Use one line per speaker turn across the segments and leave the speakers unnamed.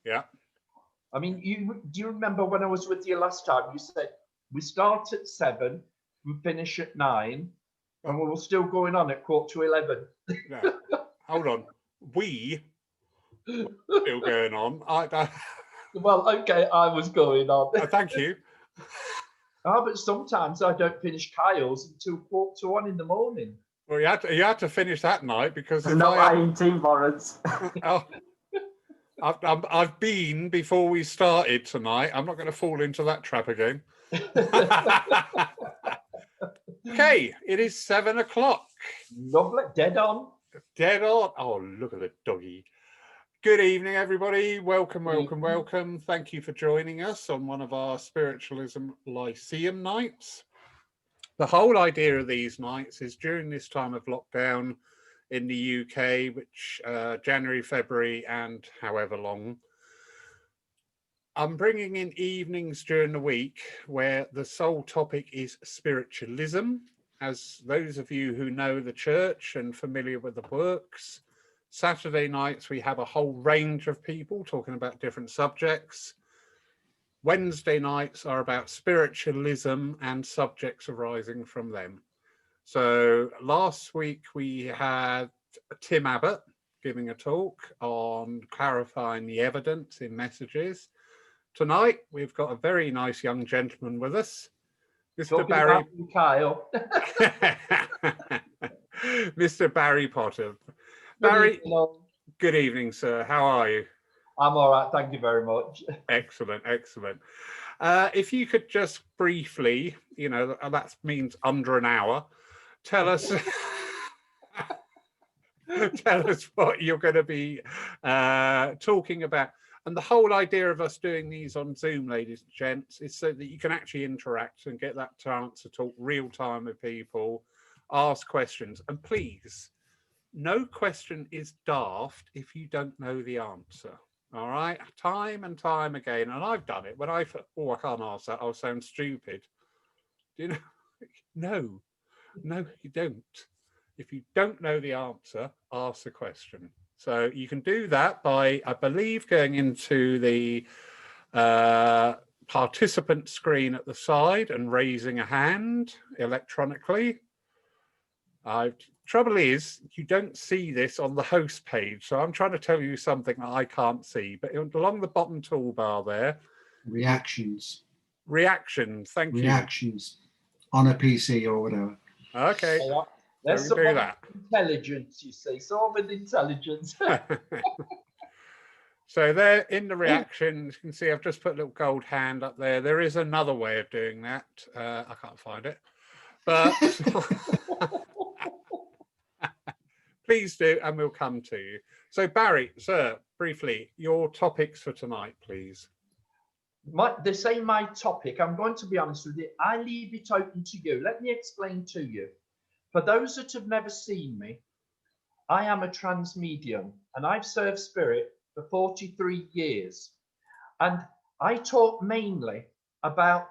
Yeah.
I mean, do you remember when I was with you last time? You said we start at 7, we finish at 9, and we were still going on at 10:45.
Yeah. Hold on. We still going on.
Well, okay, I was going on.
Thank you.
But sometimes I don't finish Kyle's until 1:45 in the morning.
Well, you had to finish that night because if
No
I had,
IET, Lawrence.
oh, I've been before we started tonight. I'm not going to fall into that trap again. Okay, it is 7 o'clock.
Lovely, dead on.
Dead on. Oh, look at the doggy. Good evening, everybody. Welcome, welcome, welcome. Thank you for joining us on one of our Spiritualism Lyceum nights. The whole idea of these nights is during this time of lockdown in the UK, which January, February, and however long, I'm bringing in evenings during the week where the sole topic is spiritualism. As those of you who know the church and familiar with the works, Saturday nights we have a whole range of people talking about different subjects. Wednesday nights are about spiritualism and subjects arising from them. So last week we had Tim Abbott giving a talk on clarifying the evidence in messages. Tonight we've got a very nice young gentleman with us, Mr. Barry.
Kyle.
Mr. Barry Potter. Barry, good evening, sir. How are you?
I'm all right, thank you very much.
Excellent, excellent. If you could just briefly, you know, that means under an hour, tell us tell us what you're going to be talking about. And the whole idea of us doing these on Zoom, ladies and gents, is so that you can actually interact and get that chance to talk real time with people, ask questions. And please, no question is daft if you don't know the answer. All right, time and time again. And I've done it when I can't ask that. I'll sound stupid. Do you know? No, you don't. If you don't know the answer, ask the question. So you can do that by, I believe, going into the participant screen at the side and raising a hand electronically. Trouble is, you don't see this on the host page, so I'm trying to tell you something that I can't see. But along the bottom toolbar there,
reactions.
Thank you.
Reactions on a PC or whatever.
Okay.
There's
so we do that.
Intelligence, you see. So with intelligence.
So there in the reactions, you can see I've just put a little gold hand up there. There is another way of doing that. I can't find it, but please do, and we'll come to you. So Barry, sir, briefly, your topics for tonight, please.
They say my topic. I'm going to be honest with you. I leave it open to you. Let me explain to you. For those that have never seen me, I am a trance medium and I've served spirit for 43 years. And I talk mainly about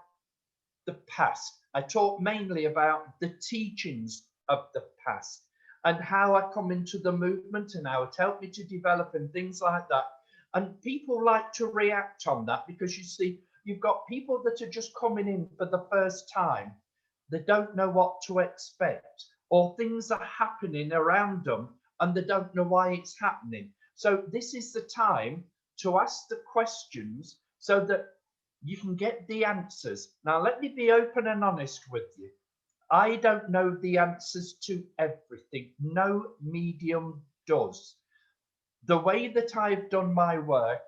the past. I talk mainly about the teachings of the past and how I come into the movement and how it helped me to develop and things like that. And people like to react on that because you see, you've got people that are just coming in for the first time. They don't know what to expect, or things are happening around them and they don't know why it's happening. So this is the time to ask the questions so that you can get the answers. Now, let me be open and honest with you. I don't know the answers to everything. No medium does. The way that I've done my work,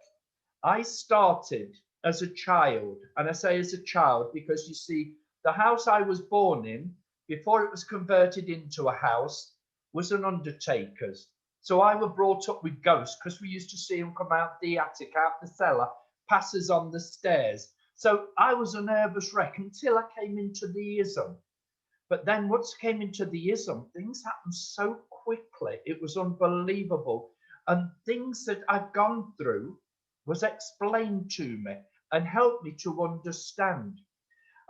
I started as a child, and I say as a child because you see, the house I was born in, before it was converted into a house, was an undertaker's. So I was brought up with ghosts because we used to see them come out the attic, out the cellar, pass us on the stairs. So I was a nervous wreck until I came into the ism. But then once I came into the ism, things happened so quickly. It was unbelievable. And things that I've gone through was explained to me and helped me to understand.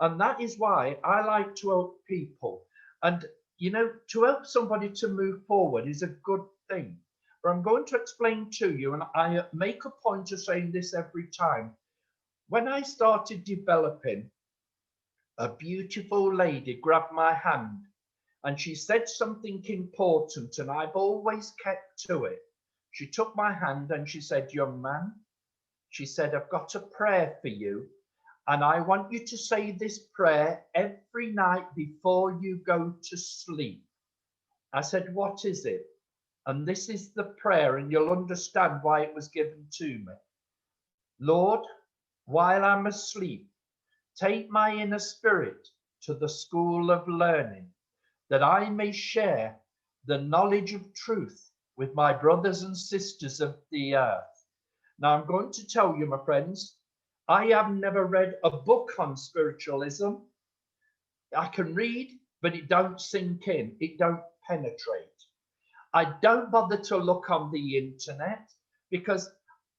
And that is why I like to help people. And, you know, to help somebody to move forward is a good thing. But I'm going to explain to you, and I make a point of saying this every time. When I started developing, a beautiful lady grabbed my hand and she said something important, and I've always kept to it. She took my hand and she said, young man, she said, I've got a prayer for you, and I want you to say this prayer every night before you go to sleep. I said, what is it? And this is the prayer, and you'll understand why it was given to me. Lord, while I'm asleep, take my inner spirit to the school of learning, that I may share the knowledge of truth with my brothers and sisters of the earth. Now, I'm going to tell you, my friends, I have never read a book on spiritualism. I can read, but it don't sink in. It don't penetrate. I don't bother to look on the internet because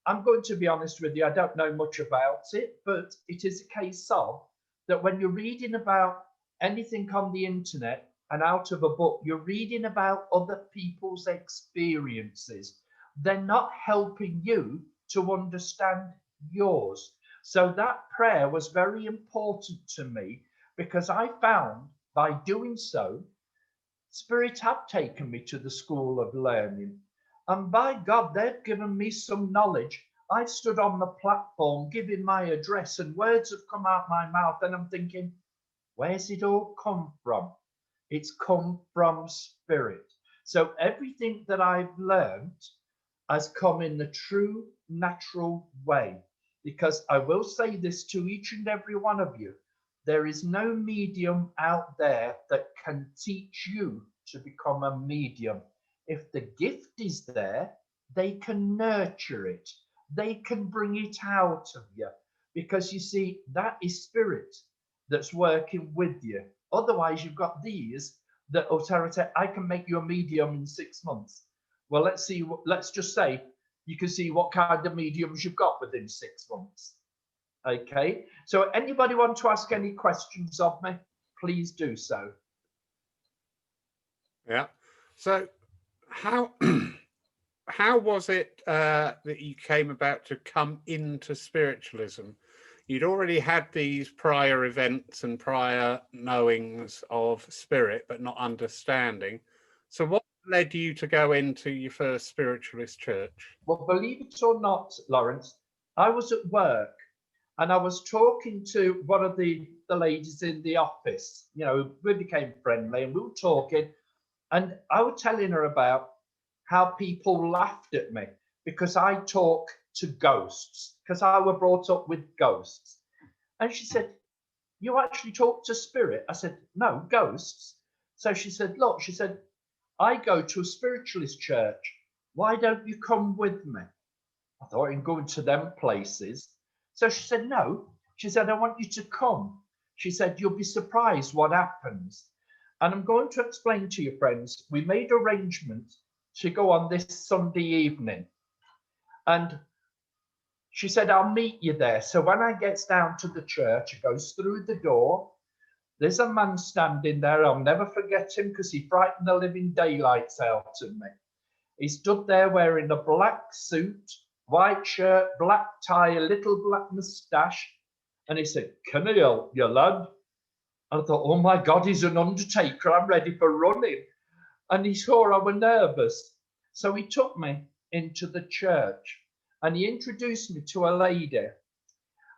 I'm going to be honest with you, I don't know much about it, but it is a case of that when you're reading about anything on the internet and out of a book, you're reading about other people's experiences. They're not helping you to understand yours. So that prayer was very important to me because I found by doing so, Spirit have taken me to the school of learning. And by God, they've given me some knowledge. I've stood on the platform giving my address and words have come out my mouth and I'm thinking, where's it all come from? It's come from Spirit. So everything that I've learned has come in the true natural way. Because I will say this to each and every one of you, there is no medium out there that can teach you to become a medium. If the gift is there, they can nurture it. They can bring it out of you. Because you see, that is Spirit that's working with you. Otherwise, you've got these that, oh, Tara, I can make you a medium in 6 months. Well, let's just say you can see what kind of mediums you've got within 6 months. Okay, so anybody want to ask any questions of me? Please do so.
Yeah. So how how was it that you came about to come into spiritualism? You'd already had these prior events and prior knowings of spirit, but not understanding. So what led you to go into your first spiritualist church?
Well, believe it or not, Lawrence, I was at work and I was talking to one of the ladies in the office. You know, we became friendly and we were talking, and I was telling her about how people laughed at me because I talk to ghosts, because I was brought up with ghosts. And she said, you actually talk to spirit? I said, no, ghosts. So she said, look, she said, I go to a spiritualist church. Why don't you come with me? I thought, I'm going to them places. So she said, no. She said, I want you to come. She said, you'll be surprised what happens. And I'm going to explain to you, friends, we made arrangements to go on this Sunday evening. And she said, I'll meet you there. So when I gets down to the church, it goes through the door. There's a man standing there. I'll never forget him because he frightened the living daylights out of me. He stood there wearing a black suit, white shirt, black tie, a little black moustache. And he said, can I help you, lad? And I thought, oh my God, he's an undertaker. I'm ready for running. And he saw I was nervous. So he took me into the church and he introduced me to a lady.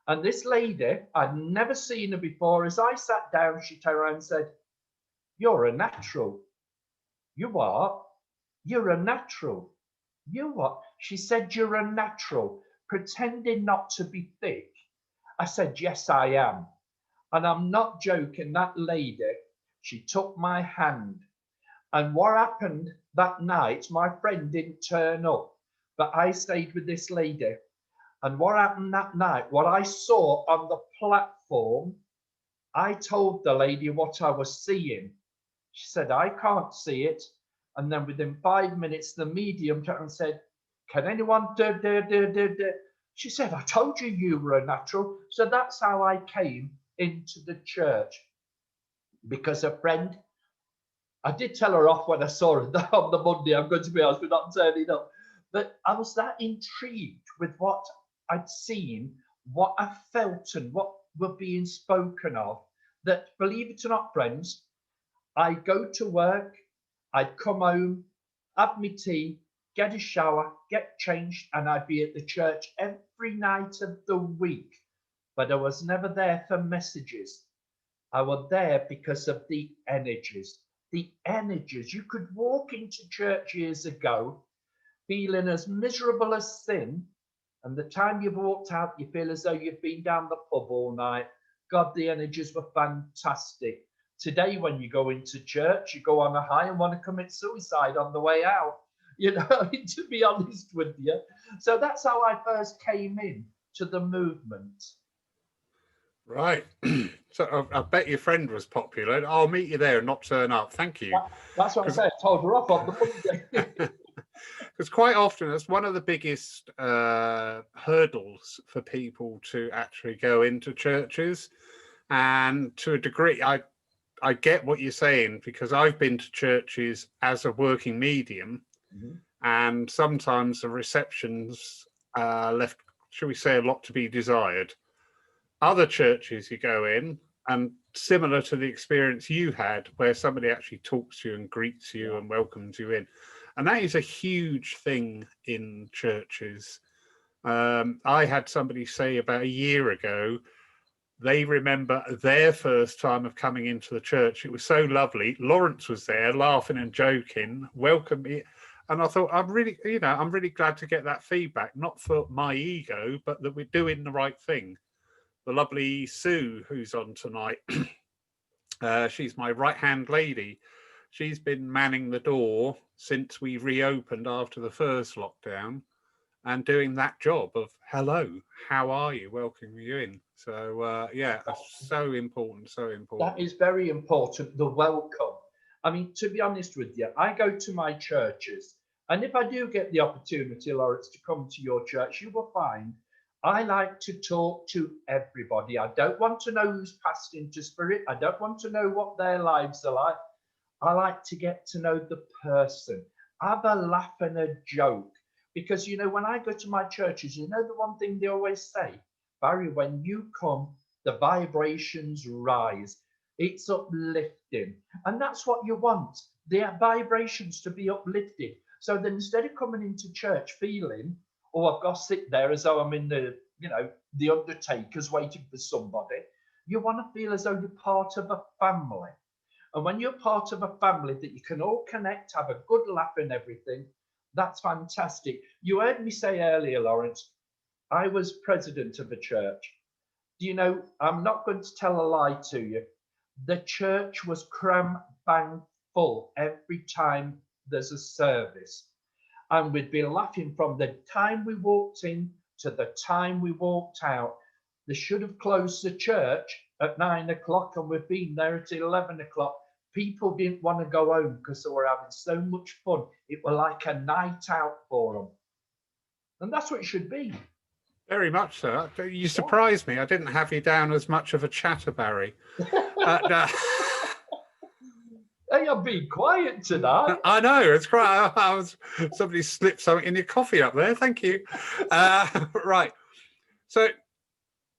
And this lady, I'd never seen her before. As I sat down, she turned around and said, you're a natural. You are? You're a natural. You what? She said, you're a natural, pretending not to be thick. I said, yes, I am. And I'm not joking. That lady, she took my hand. And what happened that night, my friend didn't turn up, but I stayed with this lady. And what happened that night, what I saw on the platform, I told the lady what I was seeing. She said, I can't see it. And then within 5 minutes, the medium turned and said, can anyone do? She said, I told you you were a natural. So that's how I came into the church. Because a friend, I did tell her off when I saw her on the Monday, I'm going to be honest, we're not turning up. But I was that intrigued with what I'd seen, what I felt, and what were being spoken of, that, believe it or not, friends, I'd go to work, I'd come home, have my tea, get a shower, get changed, and I'd be at the church every night of the week. But I was never there for messages. I was there because of the energies. The energies. You could walk into church years ago feeling as miserable as sin, and the time you've walked out, you feel as though you've been down the pub all night. God, the energies were fantastic. Today, when you go into church, you go on a high and want to commit suicide on the way out, you know, to be honest with you. So that's how I first came in to the movement.
Right. So I bet your friend was popular. I'll meet you there and not turn up. Thank you.
That's what I said. I told her off on the Monday.
Because quite often it's one of the biggest hurdles for people to actually go into churches. And to a degree, I get what you're saying, because I've been to churches as a working medium, and sometimes the receptions left, shall we say, a lot to be desired. Other churches you go in, and similar to the experience you had, where somebody actually talks to you and greets you and welcomes you in. And that is a huge thing in churches. I had somebody say about a year ago, they remember their first time of coming into the church. It was so lovely. Lawrence was there laughing and joking, welcome me. And I thought, I'm really glad to get that feedback, not for my ego, but that we're doing the right thing. The lovely Sue, who's on tonight, she's my right-hand lady. She's been manning the door since we reopened after the first lockdown, and doing that job of, hello, how are you, welcoming you in. So yeah, that's so important, so important.
That is very important, the welcome. I mean, to be honest with you, I go to my churches, and if I do get the opportunity, Lawrence, to come to your church, you will find I like to talk to everybody. I don't want to know who's passed into spirit. I don't want to know what their lives are like. I like to get to know the person, have a laugh and a joke. Because, you know, when I go to my churches, you know, the one thing they always say, Barry, when you come, the vibrations rise. It's uplifting. And that's what you want, the vibrations to be uplifted. So then instead of coming into church feeling, oh, I've got to sit there as though I'm in the, you know, the Undertaker's waiting for somebody, you want to feel as though you're part of a family. And when you're part of a family that you can all connect, have a good laugh and everything, that's fantastic. You heard me say earlier, Lawrence, I was president of a church. Do you know, I'm not going to tell a lie to you. The church was cram bang full every time there's a service. And we'd be laughing from the time we walked in to the time we walked out. They should have closed the church at 9 o'clock, and we've been there at 11 o'clock. People didn't want to go home because they were having so much fun. It was like a night out for them. And that's what it should be.
Very much so. You surprised me. I didn't have you down as much of a chatter, Barry.
Hey, I'm being quiet tonight.
I know, it's quite. Somebody slipped something in your coffee up there. Thank you. Right. So,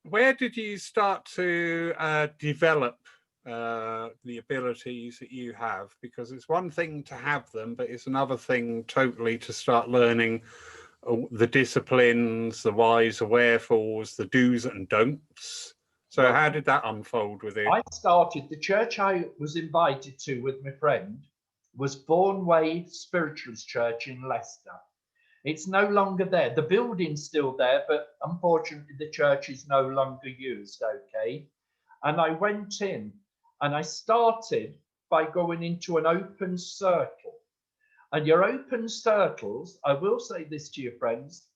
where did you start to develop the abilities that you have? Because it's one thing to have them, but it's another thing totally to start learning the disciplines, the whys, the wherefores, the do's and don'ts. So how did that unfold with you?
I started, the church I was invited to with my friend was Bourne Way Spiritualist Church in Leicester. It's no longer there. The building's still there, but unfortunately the church is no longer used, okay? And I went in and I started by going into an open circle. And your open circles, I will say this to you, friends,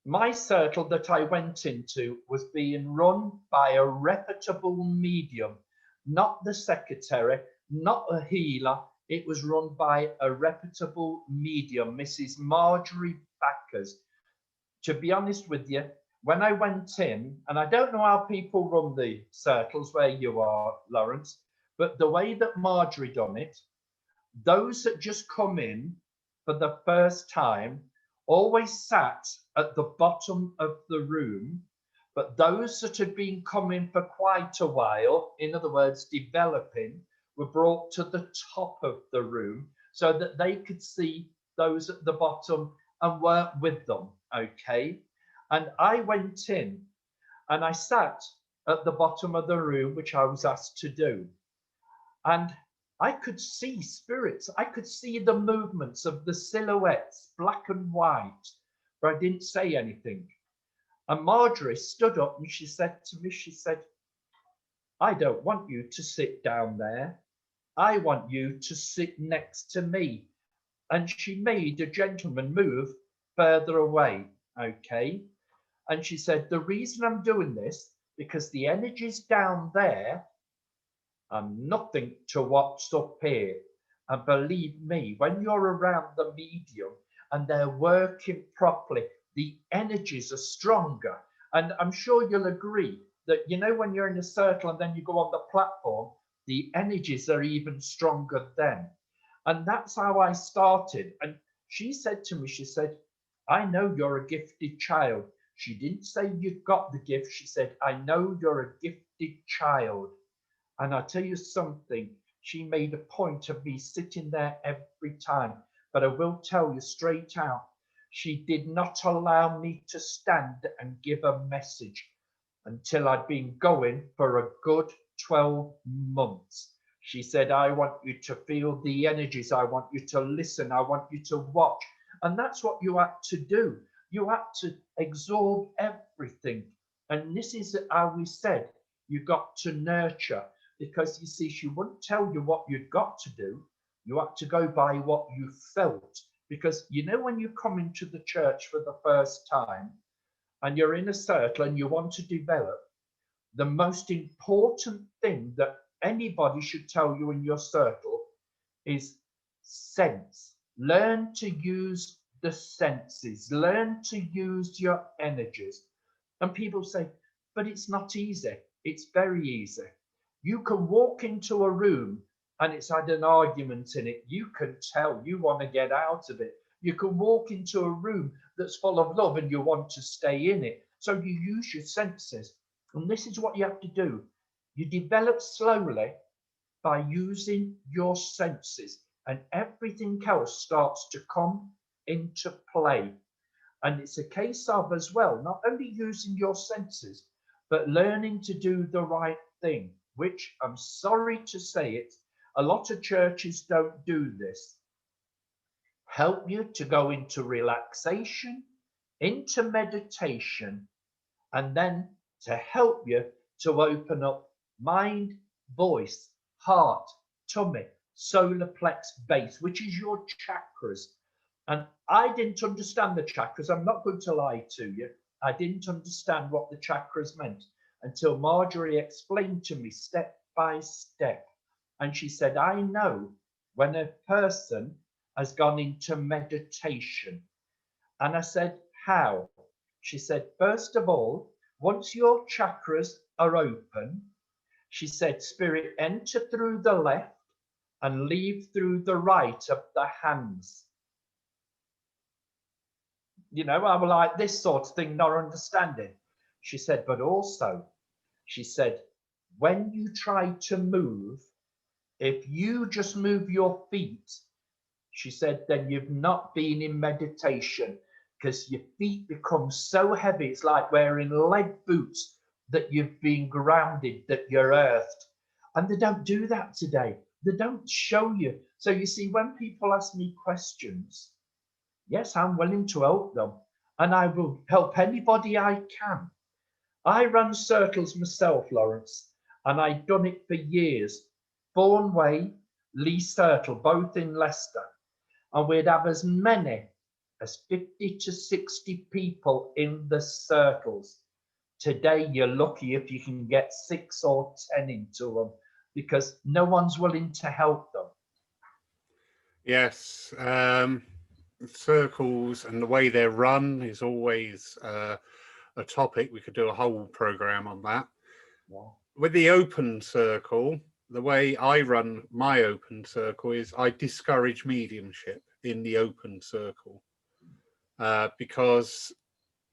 my circle that I went into was being run by a reputable medium, not the secretary, not a healer. It was run by a reputable medium, Mrs. Marjorie Backers. To be honest with you, when I went in, and I don't know how people run the circles where you are, Lawrence, but the way that Marjorie done it, those that just come in for the first time, always sat at the bottom of the room, but those that had been coming for quite a while, in other words, developing, were brought to the top of the room so that they could see those at the bottom and work with them, okay? And I went in and I sat at the bottom of the room, which I was asked to do. And I could see spirits. I could see the movements of the silhouettes, black and white, but I didn't say anything. And Marjorie stood up and she said to me, she said, I don't want you to sit down there. I want you to sit next to me. And she made a gentleman move further away, okay? And she said, the reason I'm doing this, because the energy's down there and nothing to what's up here. And believe me, when you're around the medium and they're working properly, the energies are stronger. And I'm sure you'll agree that, you know, when you're in a circle and then you go on the platform, the energies are even stronger then. And that's how I started. And she said to me, she said, I know you're a gifted child. She didn't say you've got the gift. She said, I know you're a gifted child. And I'll tell you something, she made a point of me sitting there every time. But I will tell you straight out, she did not allow me to stand and give a message until I'd been going for a good 12 months. She said, I want you to feel the energies. I want you to listen. I want you to watch. And that's what you had to do. You had to absorb everything. And this is how we said, you got to nurture. Because you see, she wouldn't tell you what you'd got to do. You had to go by what you felt. Because you know, when you come into the church for the first time and you're in a circle and you want to develop, the most important thing that anybody should tell you in your circle is sense. Learn to use the senses. Learn to use your energies. And people say, but it's not easy. It's very easy. You can walk into a room and it's had an argument in it. You can tell you want to get out of it. You can walk into a room that's full of love and you want to stay in it. So you use your senses. And this is what you have to do. You develop slowly by using your senses, and everything else starts to come into play. And it's a case of, as well, not only using your senses, but learning to do the right thing, which I'm sorry to say it, a lot of churches don't do this. Help you to go into relaxation, into meditation, and then to help you to open up mind, voice, heart, tummy, solar plex base, which is your chakras. And I didn't understand the chakras. I'm not going to lie to you. I didn't understand what the chakras meant until Marjorie explained to me step by step. And she said, I know when a person has gone into meditation. And I said, how? She said, first of all, once your chakras are open, she said, spirit enter through the left and leave through the right of the hands. You know, I was like, this sort of thing, not understanding. She said, but also, she said, when you try to move, if you just move your feet, she said, then you've not been in meditation, because your feet become so heavy. It's like wearing lead boots, that you've been grounded, that you're earthed. And they don't do that today. They don't show you. So you see, when people ask me questions, yes, I'm willing to help them. And I will help anybody I can. I run circles myself, Lawrence, and I've done it for years. Bourne Way, Lee Circle, both in Leicester. And we'd have as many as 50 to 60 people in the circles. Today, you're lucky if you can get 6 or 10 into them, because no one's willing to help them.
Yes, circles and the way they're run is always a topic. We could do a whole program on that.
Yeah.
With the open circle, the way I run my open circle is I discourage mediumship in the open circle. because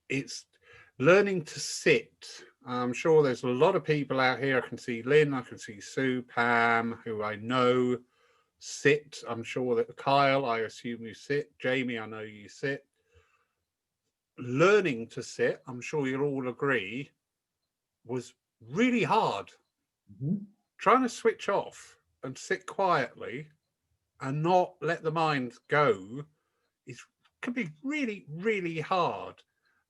it's learning to sit. I'm sure there's a lot of people out here. I can see Lynn, I can see Sue, Pam, who I know sit. I'm sure that Kyle, I assume you sit. Jamie, I know you sit. Learning to sit, I'm sure you'll all agree, was really hard. Trying to switch off and sit quietly and not let the mind go can be really, really hard.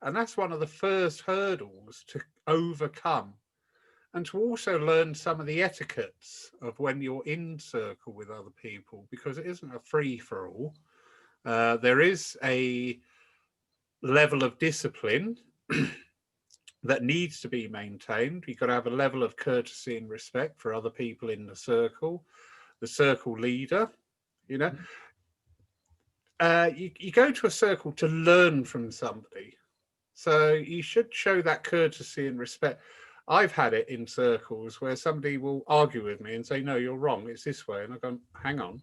And that's one of the first hurdles to overcome. And to also learn some of the etiquettes of when you're in circle with other people, because it isn't a free-for-all. There is a level of discipline that needs to be maintained. You've got to have a level of courtesy and respect for other people in the circle leader, you know. You go to a circle to learn from somebody. So you should show that courtesy and respect. I've had it in circles where somebody will argue with me and say, no, you're wrong, it's this way. And I've gone, hang on,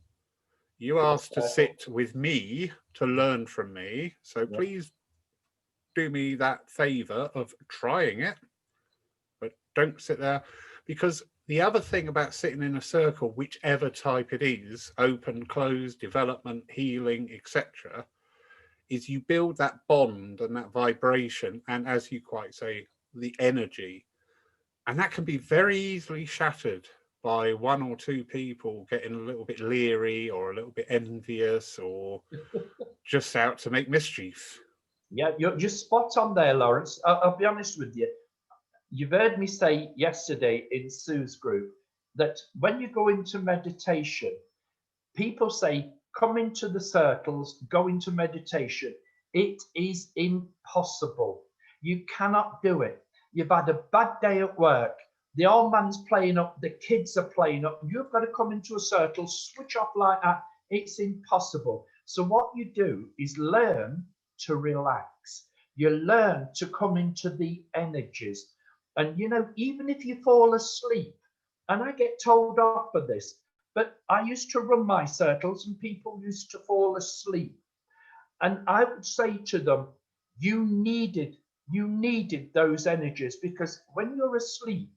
you asked to sit with me to learn from me. So please do me that favor of trying it, but don't sit there. Because the other thing about sitting in a circle, whichever type it is, open, closed, development, healing, etc., is you build that bond and that vibration, and as you quite say, the energy. And that can be very easily shattered by one or two people getting a little bit leery or a little bit envious or just out to make mischief.
Yeah, you're spot on there, Lawrence. I'll be honest with you. You've heard me say yesterday in Sue's group that when you go into meditation, people say, come into the circles, go into meditation. It is impossible. You cannot do it. You've had a bad day at work. The old man's playing up, the kids are playing up. You've got to come into a circle, switch off like that. It's impossible. So what you do is learn to relax. You learn to come into the energies. And, you know, even if you fall asleep, and I get told off for this, but I used to run my circles and people used to fall asleep. And I would say to them, you needed those energies, because when you're asleep,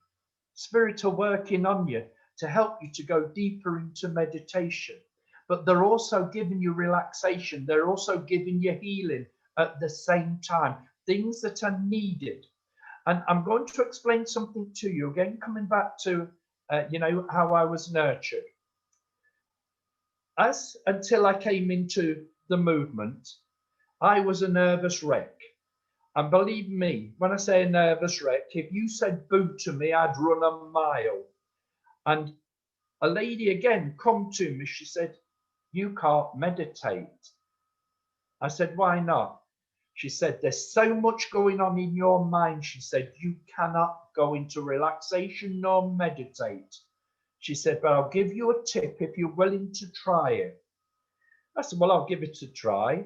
spirits are working on you to help you to go deeper into meditation. But they're also giving you relaxation. They're also giving you healing at the same time, things that are needed. And I'm going to explain something to you again, coming back to, you know, how I was nurtured. Until I came into the movement, I was a nervous wreck. And believe me, when I say a nervous wreck, if you said boo to me, I'd run a mile. And a lady again come to me, she said, you can't meditate. I said, why not? She said, there's so much going on in your mind. She said, you cannot go into relaxation nor meditate. She said, but I'll give you a tip if you're willing to try it. I said, well, I'll give it a try.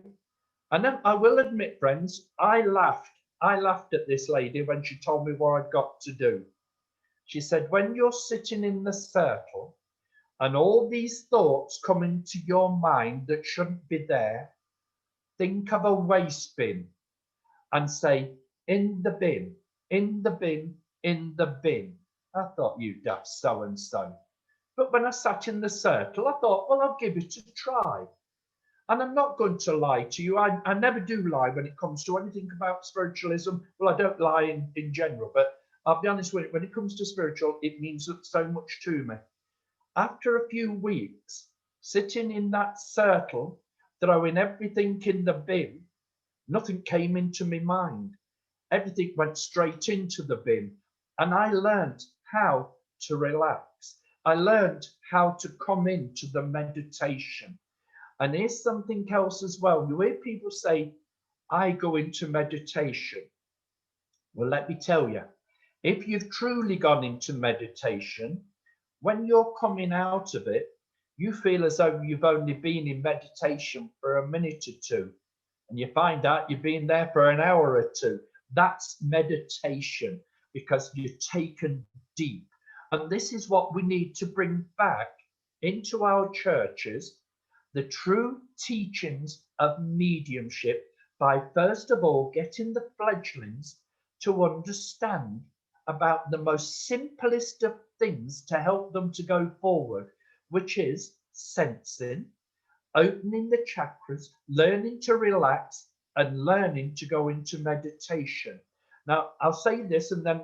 And then I will admit, friends, I laughed. I laughed at this lady when she told me what I'd got to do. She said, when you're sitting in the circle and all these thoughts come into your mind that shouldn't be there, think of a waste bin and say, in the bin, in the bin, in the bin. I thought, you daft so-and-so. But when I sat in the circle, I thought, well, I'll give it a try. And I'm not going to lie to you. I never do lie when it comes to anything about spiritualism. Well, I don't lie in general, but I'll be honest with you, when it comes to spiritual, it means so much to me. After a few weeks, sitting in that circle, throwing everything in the bin, nothing came into my mind. Everything went straight into the bin. And I learned how to relax. I learned how to come into the meditation. And here's something else as well. You hear people say, I go into meditation. Well, let me tell you, if you've truly gone into meditation, when you're coming out of it, you feel as though you've only been in meditation for a minute or two. And you find out you've been there for an hour or two. That's meditation, because you're taken deep. And this is what we need to bring back into our churches, the true teachings of mediumship, by first of all getting the fledglings to understand about the most simplest of things to help them to go forward, which is sensing, opening the chakras, learning to relax, and learning to go into meditation. Now, I'll say this and then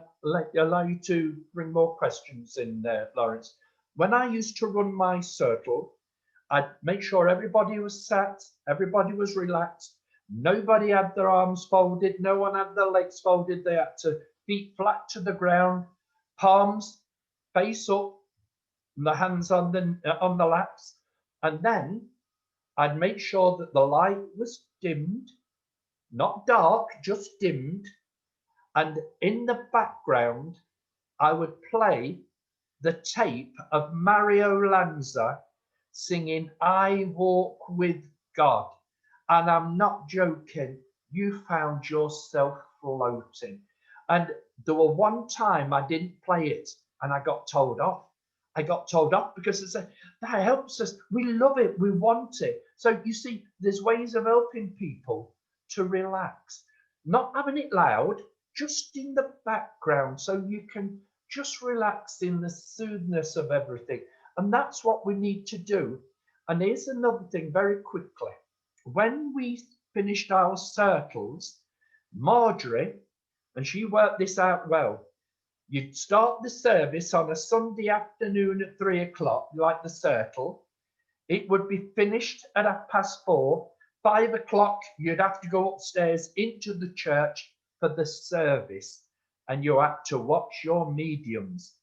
allow you to bring more questions in there, Lawrence. When I used to run my circle, I'd make sure everybody was sat, everybody was relaxed, nobody had their arms folded, no one had their legs folded, they had to feet flat to the ground, palms face up, and the hands on the laps, and then I'd make sure that the light was dimmed, not dark, just dimmed, and in the background I would play the tape of Mario Lanza singing I Walk with God. And I'm not joking, you found yourself floating. And there were one time I didn't play it and I got told off. I got told off because it said, that helps us. We love it. We want it. So you see, there's ways of helping people to relax, not having it loud, just in the background, so you can just relax in the soothness of everything. And that's what we need to do. And here's another thing very quickly. When we finished our circles, Marjorie, and she worked this out well, you'd start the service on a Sunday afternoon at 3 o'clock, like the circle. It would be finished at 4:30. 5 o'clock, you'd have to go upstairs into the church for the service. And you had to watch your mediums.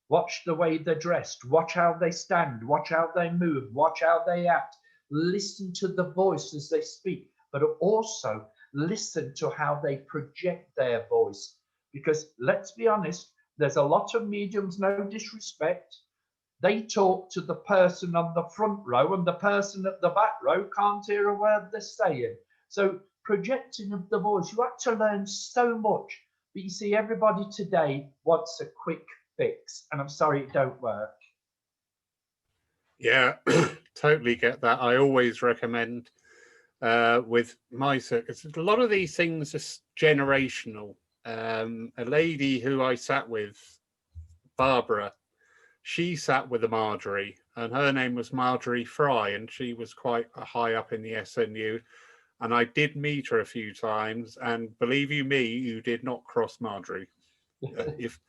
Watch the way they're dressed. Watch how they stand. Watch how they move. Watch how they act. Listen to the voice as they speak, but also listen to how they project their voice. Because let's be honest, there's a lot of mediums, no disrespect. They talk to the person on the front row and the person at the back row can't hear a word they're saying. So projecting of the voice, you have to learn so much. But you see, everybody today wants a quick fix, and I'm sorry it don't work.
Yeah, totally get that. I always recommend with my circuits, a lot of these things are generational. A lady who I sat with, Barbara, she sat with a Marjorie, and her name was Marjorie Fry, and she was quite high up in the SNU. And I did meet her a few times, and believe you me, you did not cross Marjorie. If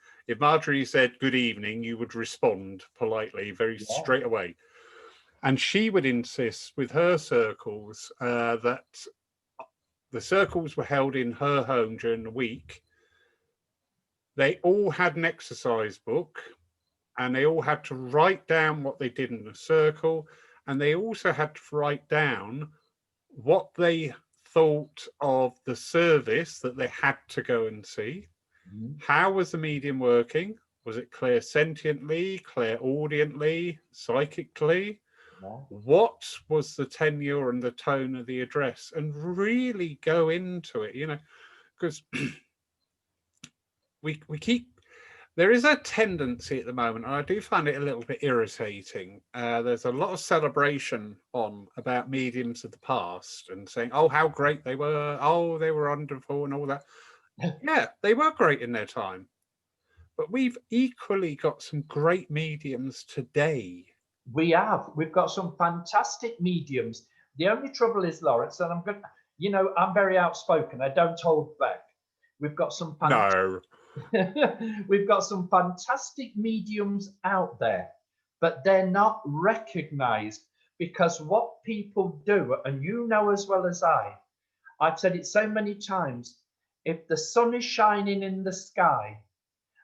Marjorie said good evening, you would respond politely, very straight away. And she would insist with her circles that the circles were held in her home during the week. They all had an exercise book, and they all had to write down what they did in the circle, and they also had to write down what they thought of the service that they had to go and see. How was the medium working? Was it clairsentiently, clairaudiently, psychically? What was the tenure and the tone of the address? And really go into it, you know, because we keep, there is a tendency at the moment, and I do find it a little bit irritating. There's a lot of celebration on about mediums of the past and saying, oh, how great they were. Oh, they were wonderful and all that. Yeah, they were great in their time. But we've equally got some great mediums today.
We have. We've got some fantastic mediums. The only trouble is, Lawrence, and I'm going to, you know, I'm very outspoken. I don't hold back. We've got some we've got some fantastic mediums out there, but they're not recognized because what people do, and you know as well as I've said it so many times, if the sun is shining in the sky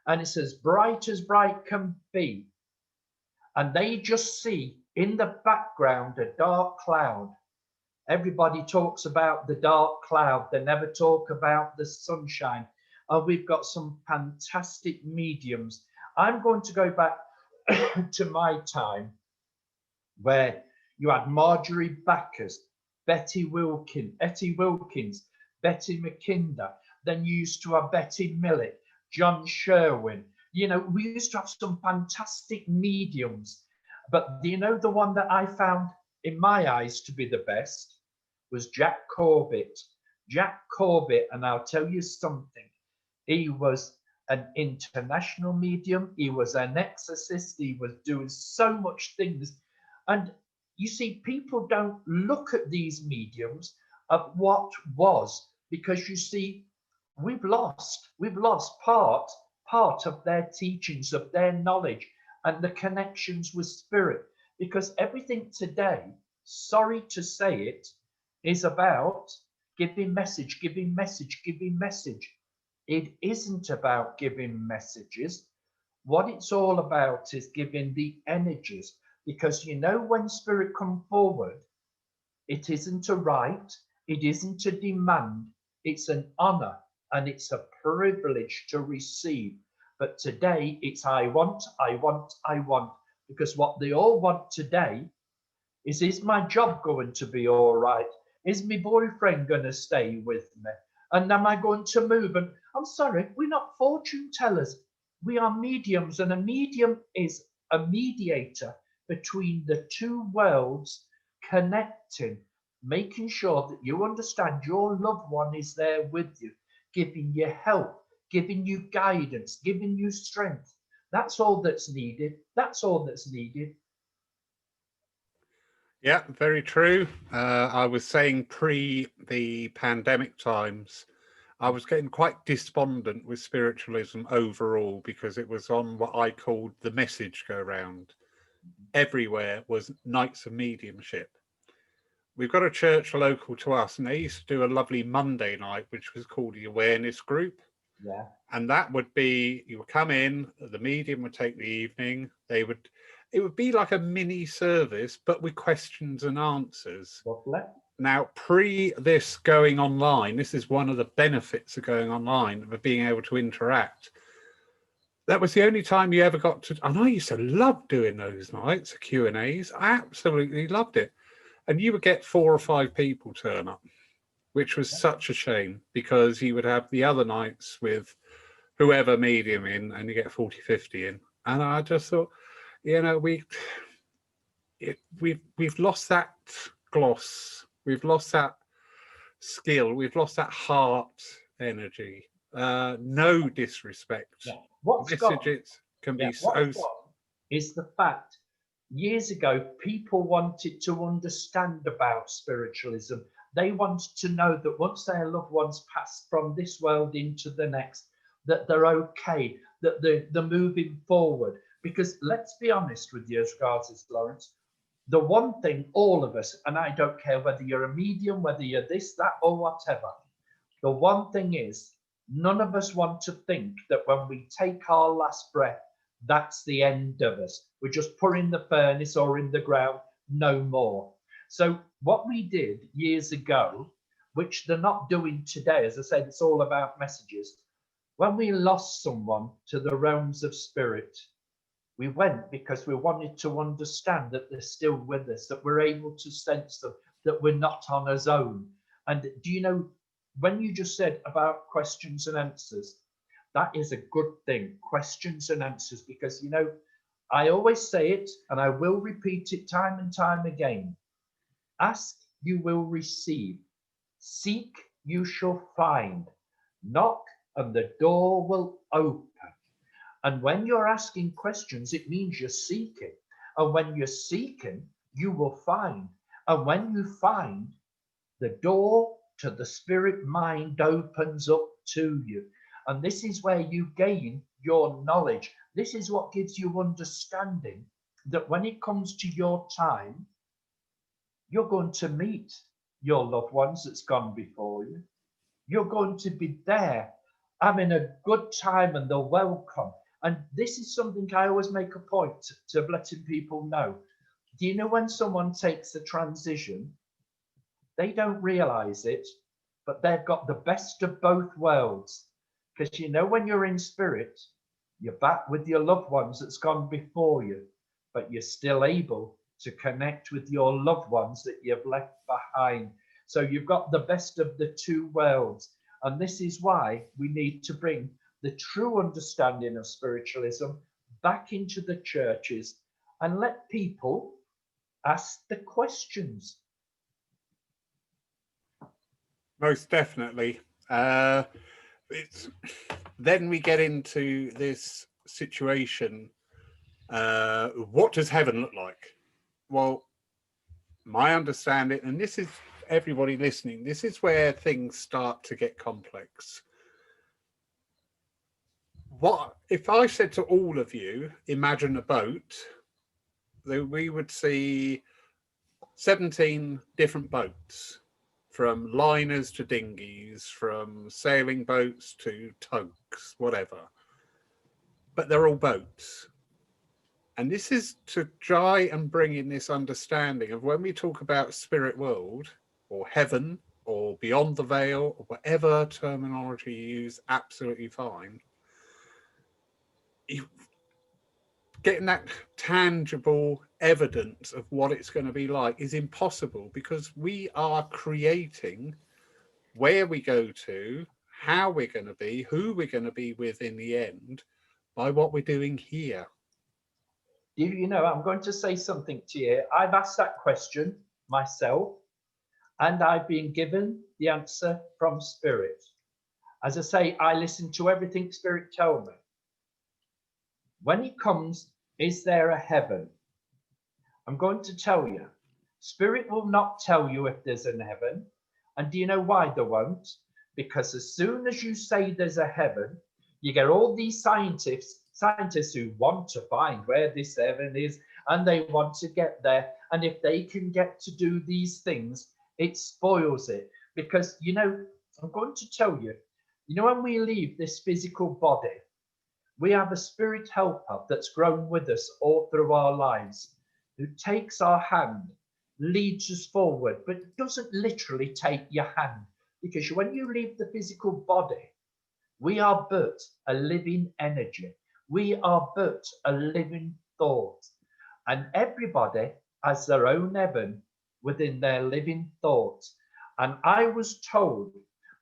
and it's as bright can be, and they just see in the background a dark cloud, everybody talks about the dark cloud. They never talk about the sunshine. And we've got some fantastic mediums. I'm going to go back to my time where you had Marjorie Backus, Betty Wilkins, Betty McKinder. Then you used to have Betty Millett, John Sherwin. You know, we used to have some fantastic mediums. But you know, the one that I found in my eyes to be the best was Jack Corbett. Jack Corbett, and I'll tell you something, he was an international medium, he was an exorcist, he was doing so much things. And you see, people don't look at these mediums of what was, because you see, we've lost part of their teachings, of their knowledge, and the connections with spirit, because everything today, sorry to say it, is about giving message, giving message, giving message. It isn't about giving messages. What it's all about is giving the energies, because you know, when spirit come forward, it isn't a right, it isn't a demand, it's an honor, and it's a privilege to receive. But today it's I want, I want, I want, because what they all want today is my job going to be all right? Is my boyfriend going to stay with me? And am I going to move? And I'm sorry, we're not fortune tellers. We are mediums, and a medium is a mediator between the two worlds, connecting, making sure that you understand your loved one is there with you, giving you help, giving you guidance, giving you strength. That's all that's needed. That's all that's needed.
Yeah, very true. I was saying pre the pandemic times, I was getting quite despondent with spiritualism overall, because it was on what I called the message go round. Everywhere was nights of mediumship. We've got a church local to us, and they used to do a lovely Monday night, which was called the Awareness Group.
Yeah.
And that would be, you would come in, the medium would take the evening, it would be like a mini service, but with questions and answers.
Lovely.
Now, pre this going online, this is one of the benefits of going online, of being able to interact. That was the only time you ever got to, and I used to love doing those nights, Q&As. I absolutely loved it. And you would get 4 or 5 people turn up, which was such a shame, because you would have the other nights with whoever medium in, and you get 40, 50 in. And I just thought, you know, we've lost that gloss, we've lost that skill, we've lost that heart energy. No disrespect.
Yeah. What's
Messages can be so.
what's gone is the fact, years ago, people wanted to understand about spiritualism. They wanted to know that once their loved ones pass from this world into the next, that they're okay, that they're moving forward. Because let's be honest with you, as regards this, Lawrence, the one thing all of us, and I don't care whether you're a medium, whether you're this, that, or whatever, the one thing is, none of us want to think that when we take our last breath, that's the end of us. We're just put in the furnace or in the ground, no more. So what we did years ago, which they're not doing today, as I said, it's all about messages. When we lost someone to the realms of spirit, we went because we wanted to understand that they're still with us, that we're able to sense them, that we're not on our own. And do you know, when you just said about questions and answers, that is a good thing, questions and answers, because, you know, I always say it, and I will repeat it time and time again. Ask, you will receive. Seek, you shall find. Knock, and the door will open. And when you're asking questions, it means you're seeking. And when you're seeking, you will find. And when you find, the door to the spirit mind opens up to you. And this is where you gain your knowledge. This is what gives you understanding that when it comes to your time, you're going to meet your loved ones that's gone before you. You're going to be there having a good time, and they're welcome. And this is something I always make a point to letting people know. Do you know, when someone takes a transition, they don't realize it, but they've got the best of both worlds. Because, you know, when you're in spirit, you're back with your loved ones that's gone before you, but you're still able to connect with your loved ones that you've left behind. So you've got the best of the two worlds. And this is why we need to bring the true understanding of spiritualism back into the churches and let people ask the questions.
Most definitely. It's then we get into this situation. What does heaven look like? Well, my understanding, and this is everybody listening, this is where things start to get complex. What if I said to all of you, imagine a boat, that we would see 17 different boats, from liners to dinghies, from sailing boats to tugs, whatever. But they're all boats. And this is to try and bring in this understanding of when we talk about spirit world or heaven or beyond the veil or whatever terminology you use, absolutely fine. Getting that tangible evidence of what it's going to be like is impossible, because we are creating where we go to, how we're going to be, who we're going to be with in the end by what we're doing here.
You know, I'm going to say something to you. I've asked that question myself, and I've been given the answer from Spirit. As I say, I listen to everything Spirit tell me. When it comes, is there a heaven? I'm going to tell you, Spirit will not tell you if there's a heaven. And do you know why they won't? Because as soon as you say there's a heaven, you get all these scientists who want to find where this heaven is, and they want to get there. And if they can get to do these things, it spoils it. Because, you know, I'm going to tell you, you know, when we leave this physical body, we have a spirit helper that's grown with us all through our lives, who takes our hand, leads us forward, but doesn't literally take your hand. Because when you leave the physical body, we are but a living energy. We are but a living thought. And everybody has their own heaven within their living thought. And I was told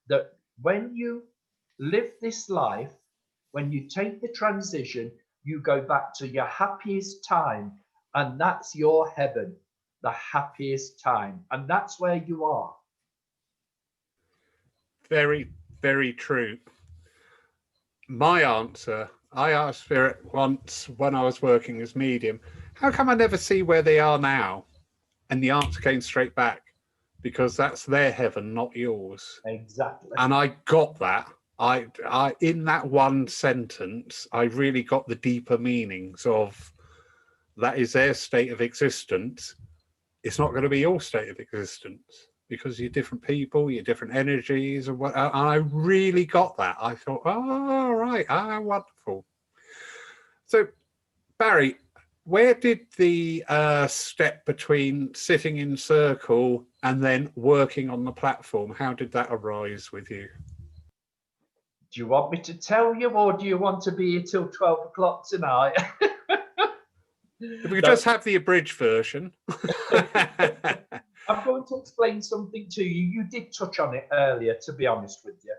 that when you live this life, when you take the transition, you go back to your happiest time. And that's your heaven, the happiest time. And that's where you are.
Very, very true. My answer, I asked Spirit once when I was working as medium, how come I never see where they are now? And the answer came straight back, because that's their heaven, not yours.
Exactly.
And I got that. I in that one sentence, I really got the deeper meanings of that is their state of existence. It's not going to be your state of existence, because you're different people, you're different energies, and what. And I really got that. I thought, oh, right, wonderful. So, Barry, where did the step between sitting in circle and then working on the platform, how did that arise with you?
Do you want me to tell you, or do you want to be here till 12 o'clock tonight?
If we could just have the abridged version.
I'm going to explain something to you. You did touch on it earlier, to be honest with you.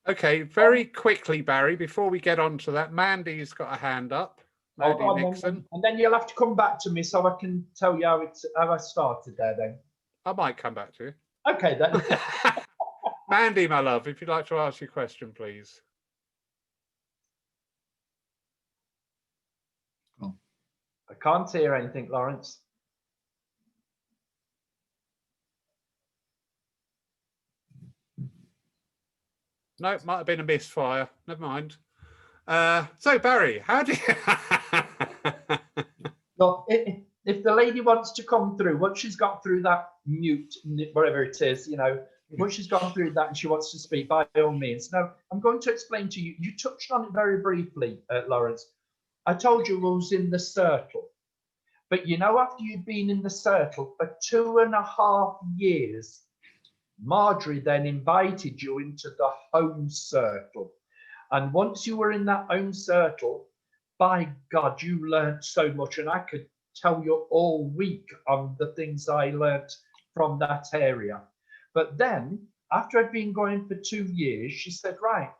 Okay, very quickly, Barry, before we get on to that, Mandy's got a hand up. Mandy Nixon.
And then you'll have to come back to me so I can tell you how I started there then.
I might come back to you.
Okay then.
Mandy, my love, if you'd like to ask your question, please.
Oh.
I can't hear anything, Lawrence.
No, it might have been a misfire. Never mind. So, Barry, how do you...
Look, if the lady wants to come through, once she's got through that mute, whatever it is, you know, once she's gone through that and she wants to speak, by all means. Now, I'm going to explain to you, you touched on it very briefly, Lawrence. I told you I was in the circle. But you know, after you'd been in the circle for 2.5 years, Marjorie then invited you into the home circle. And once you were in that home circle, by God, you learned so much. And I could tell you all week on the things I learned from that area. But then, after I'd been going for 2 years, she said, right,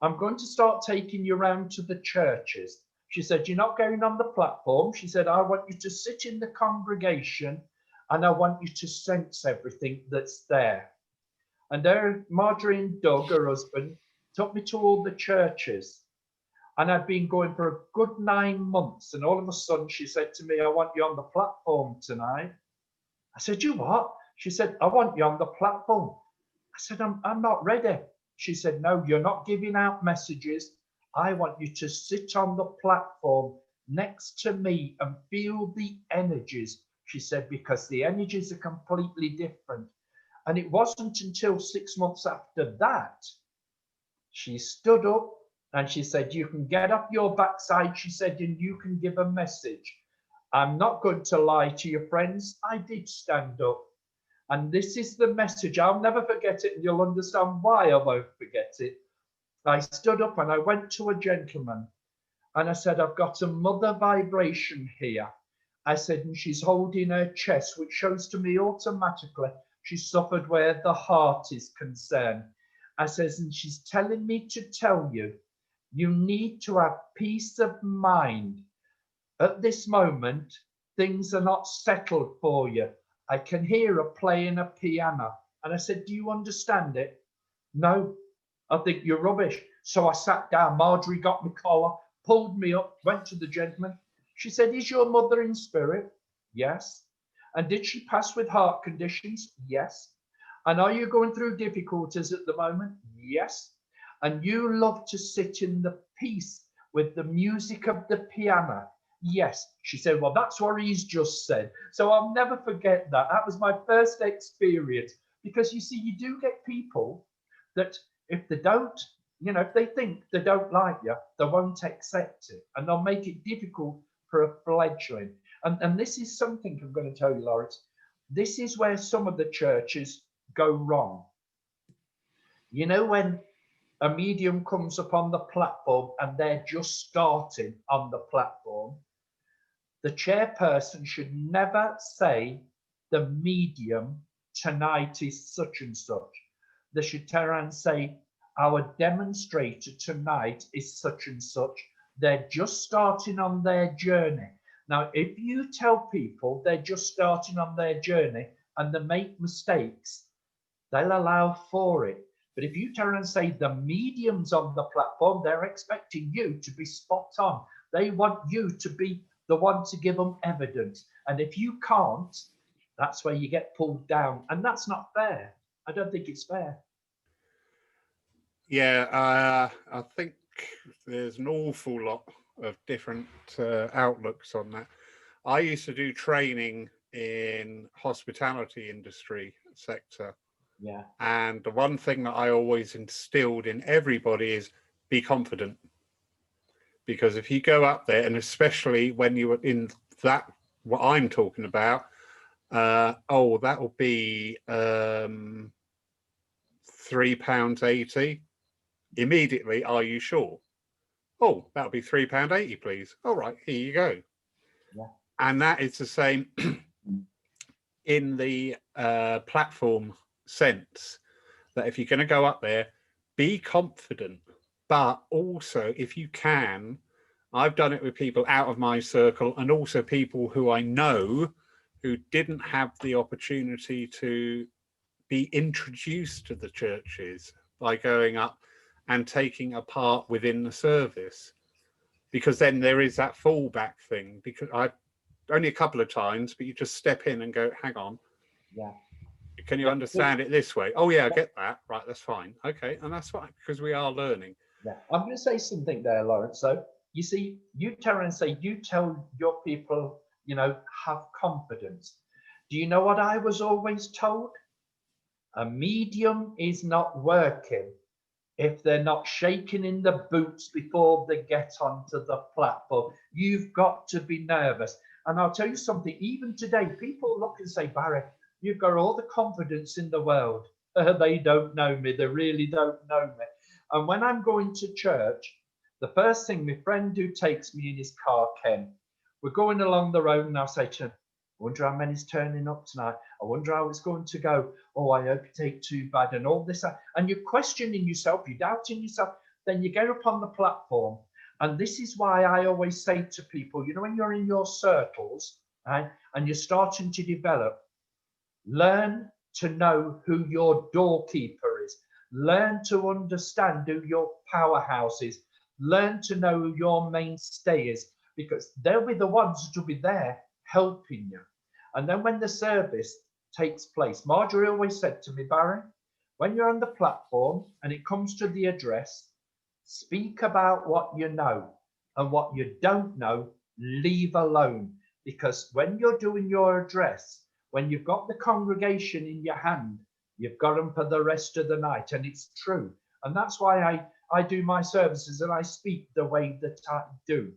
I'm going to start taking you around to the churches. She said, you're not going on the platform. She said, I want you to sit in the congregation and I want you to sense everything that's there. And there, Marjorie and Doug, her husband, took me to all the churches. And I'd been going for a good 9 months. And all of a sudden, she said to me, I want you on the platform tonight. I said, you what? She said, I want you on the platform. I said, I'm not ready. She said, no, you're not giving out messages. I want you to sit on the platform next to me and feel the energies. She said, because the energies are completely different. And it wasn't until 6 months after that, she stood up and she said, you can get up your backside, she said, and you can give a message. I'm not going to lie to you, friends. I did stand up. And this is the message. I'll never forget it, and you'll understand why I won't forget it. I stood up and I went to a gentleman and I said, I've got a mother vibration here. I said, and she's holding her chest, which shows to me automatically she suffered where the heart is concerned. I says, and she's telling me to tell you, you need to have peace of mind. At this moment, things are not settled for you. I can hear her playing a piano. And I said, do you understand it? No, I think you're rubbish. So I sat down. Marjorie got my collar, pulled me up, went to the gentleman. She said, is your mother in spirit? Yes. And did she pass with heart conditions? Yes. And are you going through difficulties at the moment? Yes. And you love to sit in the peace with the music of the piano? Yes. She said, well, that's what he's just said. So I'll never forget that. That was my first experience. Because you see, you do get people that if they don't, if they think they don't like you, they won't accept it. And they'll make it difficult for a fledgling. And this is something I'm going to tell you, Lawrence. This is where some of the churches go wrong. You know, when a medium comes up on the platform and they're just starting on the platform, the chairperson should never say the medium tonight is such and such. They should turn around and say, our demonstrator tonight is such and such. They're just starting on their journey. Now, if you tell people they're just starting on their journey and they make mistakes, they'll allow for it. But if you turn around and say the medium's on the platform, they're expecting you to be spot on. They want you to be the one to give them evidence. And if you can't, that's where you get pulled down. And that's not fair. I don't think it's fair.
Yeah, I think there's an awful lot of different outlooks on that. I used to do training in hospitality industry sector.
Yeah.
And the one thing that I always instilled in everybody is be confident. Because if you go up there, and especially when you were in that, what I'm talking about, that will be £3.80. Immediately, are you sure? Oh, that'll be £3.80, please. All right, here you go.
Yeah.
And that is the same in the platform sense, that if you're going to go up there, be confident. But also, if you can, I've done it with people out of my circle and also people who I know who didn't have the opportunity to be introduced to the churches by going up and taking a part within the service. Because then there is that fallback thing, because I've only a couple of times, but you just step in and go, hang on.
Yeah.
Can you understand it this way? Oh, yeah, I get that. Right, that's fine. Okay, and that's fine, because we are learning.
Yeah. I'm going to say something there, Lawrence. So, you see, you turn around and say, you tell your people, have confidence. Do you know what I was always told? A medium is not working if they're not shaking in the boots before they get onto the platform. You've got to be nervous. And I'll tell you something, even today, people look and say, Barry, you've got all the confidence in the world. They don't know me. They really don't know me. And when I'm going to church, the first thing, my friend who takes me in his car, Ken, we're going along the road and I'll say to him, I wonder how many's turning up tonight. I wonder how it's going to go. Oh, I hope it ain't too bad and all this. And you're questioning yourself, you're doubting yourself. Then you get up on the platform. And this is why I always say to people, when you're in your circles, right, and you're starting to develop, learn to know who your doorkeeper is. Learn to understand who your powerhouse is. Learn to know who your mainstay is, because they'll be the ones that will be there helping you. And then when the service takes place, Marjorie always said to me, Barry, when you're on the platform and it comes to the address, speak about what you know, and what you don't know, leave alone. Because when you're doing your address, when you've got the congregation in your hand, you've got them for the rest of the night. And it's true. And that's why I do my services and I speak the way that I do.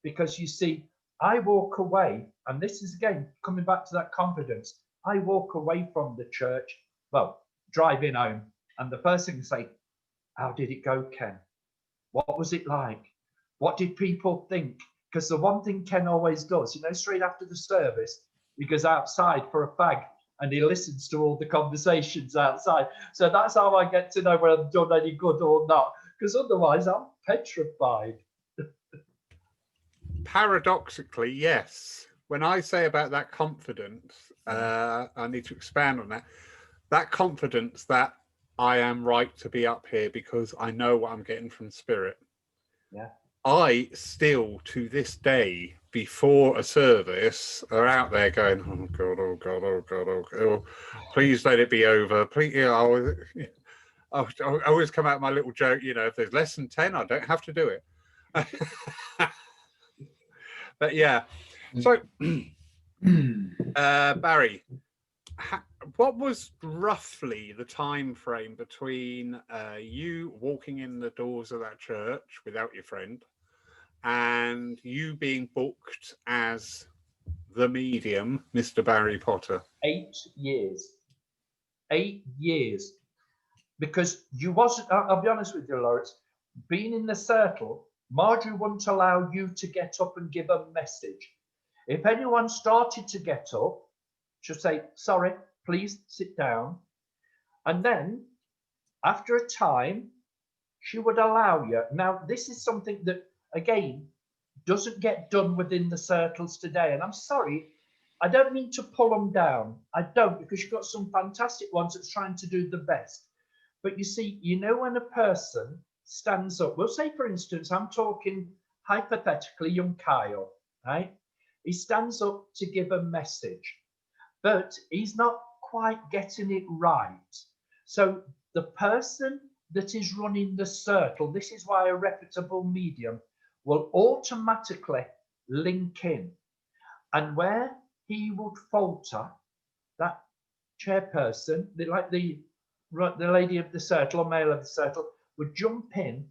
Because you see, I walk away, and this is again coming back to that confidence. I walk away from the church, well, driving home, and the first thing to say, how did it go, Ken? What was it like? What did people think? Because the one thing Ken always does, you know, straight after the service, he goes outside for a fag and he listens to all the conversations outside. So that's how I get to know whether I've done any good or not, because otherwise I'm petrified.
Paradoxically, yes. When I say about that confidence, I need to expand on that. That confidence that I am right to be up here because I know what I'm getting from Spirit.
Yeah.
I still, to this day, before a service, are out there going, oh God, oh God, oh God, oh God, oh, please let it be over. Please, you know, I always come out my little joke, you know, if there's less than 10, I don't have to do it. But yeah, so Barry, what was roughly the time frame between you walking in the doors of that church without your friend and you being booked as the medium, Mr. Barry Potter?
8 years. 8 years. Because you wasn't, I'll be honest with you, Lawrence, being in the circle, Marjorie wouldn't allow you to get up and give a message. If anyone started to get up, she'd say, sorry, please sit down. And then after a time, she would allow you. Now, this is something that, again, doesn't get done within the circles today. And I'm sorry, I don't mean to pull them down. I don't, because you've got some fantastic ones that's trying to do the best. But you see, you know, when a person stands up, we'll say, for instance, I'm talking hypothetically, young Kyle, right? He stands up to give a message, but he's not quite getting it right. So the person that is running the circle, this is why a reputable medium will automatically link in. And where he would falter, that chairperson, like the lady of the circle or male of the circle, would jump in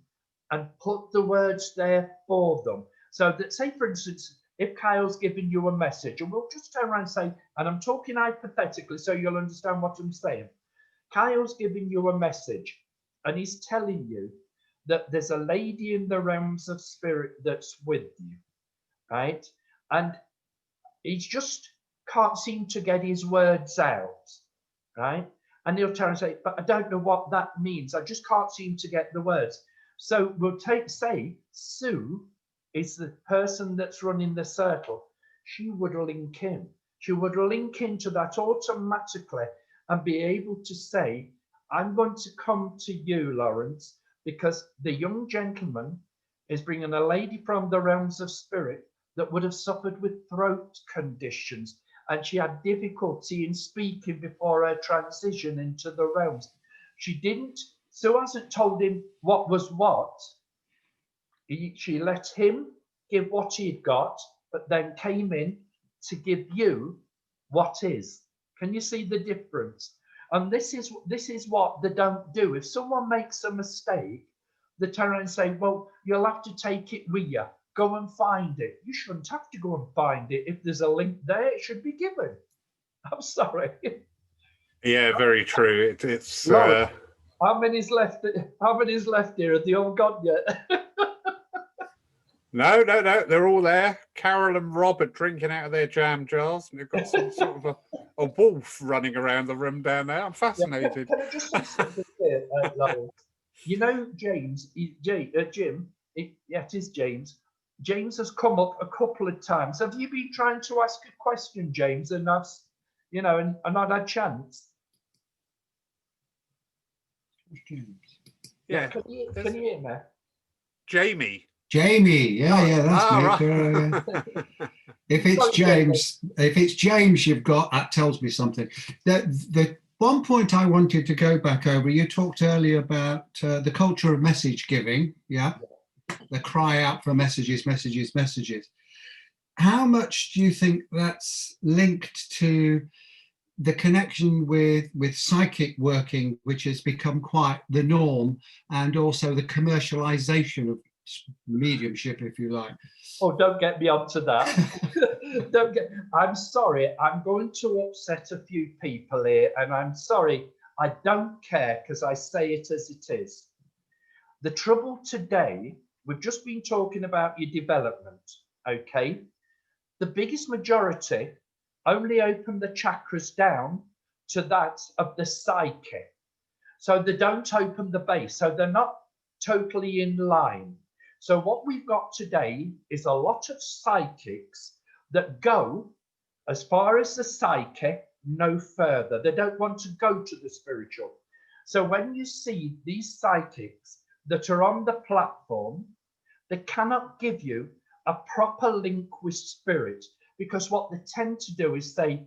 and put the words there for them. So that, say, for instance, if Kyle's giving you a message, and we'll just turn around and say, and I'm talking hypothetically so you'll understand what I'm saying. Kyle's giving you a message and he's telling you that there's a lady in the realms of spirit that's with you, right? And he just can't seem to get his words out, right? And he'll turn and say, but I don't know what that means. I just can't seem to get the words. So we'll say, Sue is the person that's running the circle. She would link in. She would link into that automatically and be able to say, I'm going to come to you, Lawrence, because the young gentleman is bringing a lady from the realms of spirit that would have suffered with throat conditions, and she had difficulty in speaking before her transition into the realms. Sue hasn't told him what was what. She let him give what he'd got, but then came in to give you what is. Can you see the difference? And this is what they don't do. If someone makes a mistake, they turn around and say, well, you'll have to take it with you. Go and find it. You shouldn't have to go and find it. If there's a link there, it should be given. I'm sorry.
Yeah, very true. It's
Lauren, how many's left? How many's left here? Have they all gone yet?
No, they're all there. Carol and Rob are drinking out of their jam jars, and they've got some sort of a wolf running around the room down there. I'm fascinated.
Can I just say something here, Lauren? You know, James, Jim, it is James. James has come up a couple of times. Have you been trying to ask a question, James, and I've, and not had a chance?
James.
Yeah.
Can you
there's
hear me?
Jamie.
Jamie, yeah, that's
Ah,
me.
right.
If it's James you've got, that tells me something. The one point I wanted to go back over, you talked earlier about the culture of message giving, yeah? The cry out for messages, messages, messages. How much do you think that's linked to the connection with psychic working, which has become quite the norm, and also the commercialization of mediumship, if you like?
Oh, don't get me onto that. I'm sorry. I'm going to upset a few people here, and I'm sorry. I don't care, because I say it as it is. The trouble today, we've just been talking about your development, okay? The biggest majority only open the chakras down to that of the psyche. So they don't open the base. So they're not totally in line. So what we've got today is a lot of psychics that go as far as the psyche, no further. They don't want to go to the spiritual. So when you see these psychics that are on the platform, they cannot give you a proper link with spirit, because what they tend to do is say,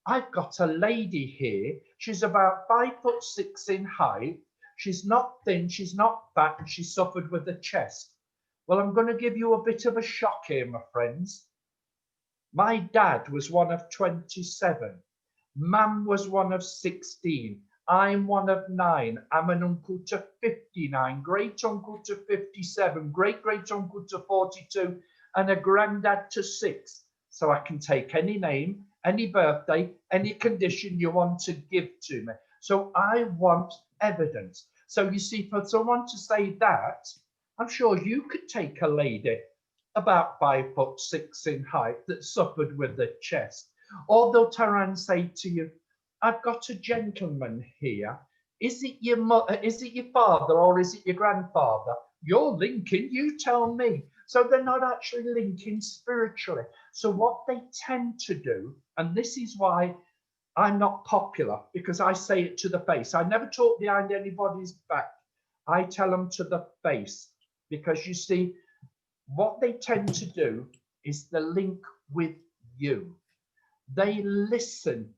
I've got a lady here. She's about 5'6" in height. She's not thin, she's not fat, and she suffered with the chest. Well, I'm going to give you a bit of a shock here, my friends. My dad was one of 27. Mum was one of 16. I'm one of 9. I'm an uncle to 59, great uncle to 57, great great uncle to 42, and a granddad to 6. So I can take any name, any birthday, any condition you want to give to me. So I want evidence. So you see, for someone to say that, I'm sure you could take a lady about 5'6" in height that suffered with the chest. Or they'll turn around and say to you, I've got a gentleman here. Is it your father or is it your grandfather? You're linking, you tell me. So they're not actually linking spiritually. So what they tend to do, and this is why I'm not popular, because I say it to the face. I never talk behind anybody's back. I tell them to the face, because you see, what they tend to do is the link with you. They listen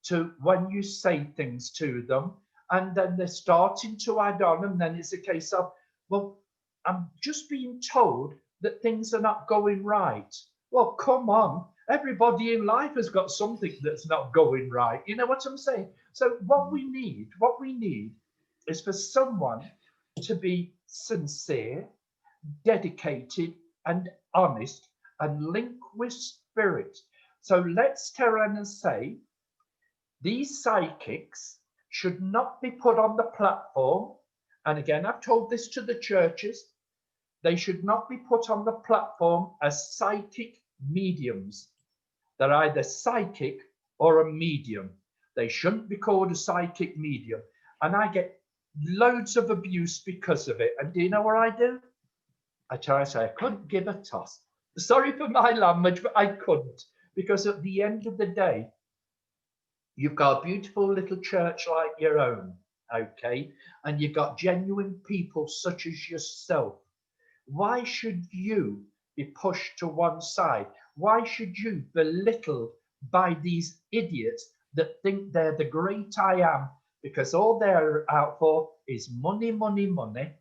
to when you say things to them, and then they're starting to add on, and then it's a case of, well, I'm just being told that things are not going right. Well, come on. Everybody in life has got something that's not going right. You know what I'm saying? So what we need is for someone to be sincere, dedicated, and honest, and link with spirit. So let's turn around and say, these psychics should not be put on the platform. And again, I've told this to the churches. They should not be put on the platform as psychic mediums. They're either psychic or a medium. They shouldn't be called a psychic medium. And I get loads of abuse because of it. And do you know what I do? I try to say, I couldn't give a toss. Sorry for my language, but I couldn't. Because at the end of the day, you've got a beautiful little church like your own, okay? And you've got genuine people such as yourself. Why should you be pushed to one side? Why should you be belittled by these idiots that think they're the great I am? Because all they're out for is money, money, money,